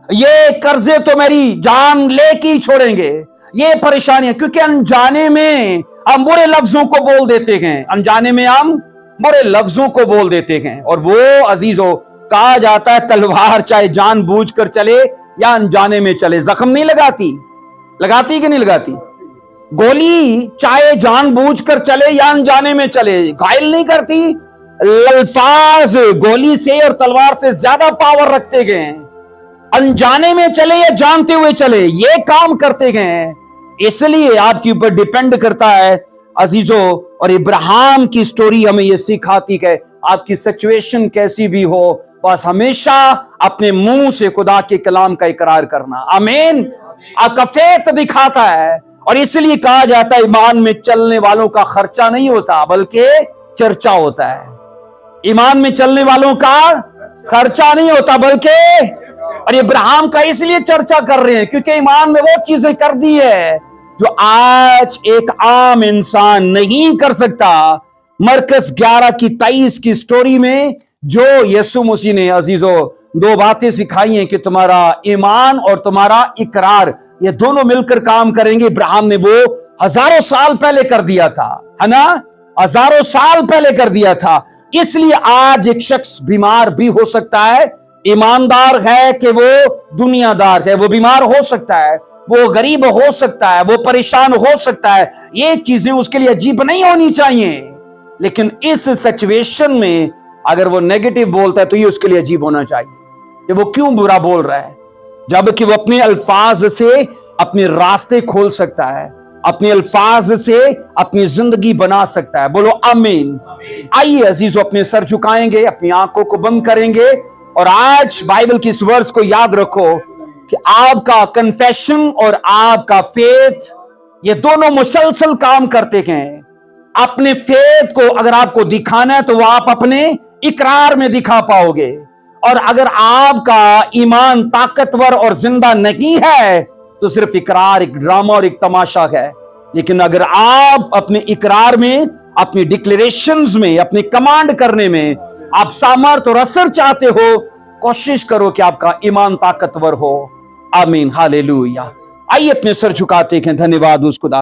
ये कर्जे तो मेरी जान लेके ही छोड़ेंगे, ये परेशानियां, क्योंकि अनजाने में हम बुरे लफ्जों को बोल देते हैं, अनजाने में हम बुरे लफ्जों को बोल देते हैं। और वो अजीजों, कहा जाता है तलवार चाहे जानबूझकर चले या अनजाने में चले, जख्म नहीं लगाती, लगाती कि नहीं लगाती? गोली चाहे जानबूझकर चले या अनजाने में चले, घायल नहीं करती। अल्फाज गोली से और तलवार से ज्यादा पावर रखते गए हैं। अनजाने में चले या जानते हुए चले, ये काम करते गए हैं। इसलिए आपके ऊपर डिपेंड करता है अजीजों। और इब्राहिम की स्टोरी हमें यह सिखाती है आपकी सिचुएशन कैसी भी हो, बस हमेशा अपने मुंह से खुदा के कलाम का इकरार करना। आमीन। आपका फेथ दिखाता है, और इसलिए कहा जाता है ईमान में चलने वालों का खर्चा नहीं होता बल्कि चर्चा होता है। ईमान में चलने वालों का खर्चा नहीं होता बल्कि, और इब्राहिम का इसलिए चर्चा कर रहे हैं क्योंकि ईमान में वो चीजें कर दी है जो आज एक आम इंसान नहीं कर सकता। मरकस 11:23 की स्टोरी में जो यीशु मसीह ने अजीजों दो बातें सिखाई हैं कि तुम्हारा ईमान और तुम्हारा इकरार, ये दोनों मिलकर काम करेंगे। इब्राहिम ने वो हजारों साल पहले कर दिया था, है ना, हजारों साल पहले कर दिया था। इसलिए आज एक शख्स बीमार भी हो सकता है, ईमानदार है कि वो दुनियादार है, वो बीमार हो सकता है, वो गरीब हो सकता है, वो परेशान हो सकता है। ये चीजें उसके लिए अजीब नहीं होनी चाहिए, लेकिन इस सिचुएशन में अगर वो नेगेटिव बोलता है तो ये उसके लिए अजीब होना चाहिए कि वो क्यों बुरा बोल रहा है, जबकि वो अपने अल्फाज से अपने रास्ते खोल सकता है, अपने अल्फाज से अपनी जिंदगी बना सकता है। बोलो आमीन। आइए अजीजों, अपने सर झुकाएंगे, अपनी आंखों को बंद करेंगे اور آج بائبل کی اس ورس کو یاد رکھو کہ آپ کا کنفیشن اور آپ کا فیتھ یہ دونوں مسلسل کام کرتے ہیں. اپنے فیتھ کو اگر آپ کو دکھانا ہے تو وہ آپ اپنے اقرار میں دکھا پاؤ گے، اور اگر آپ کا ایمان طاقتور اور زندہ نہیں ہے تو صرف اقرار ایک ڈرامہ اور ایک تماشا ہے. لیکن اگر آپ اپنے اقرار میں، اپنی ڈکلیریشنز میں، اپنے کمانڈ کرنے میں آپ سامرتھ اور اثر چاہتے ہو، کوشش کرو کہ آپ کا ایمان طاقتور ہو. آمین، ہالیلویا. آئیے اپنے سر جھکاتے ہیں. دھنیواد اس خدا.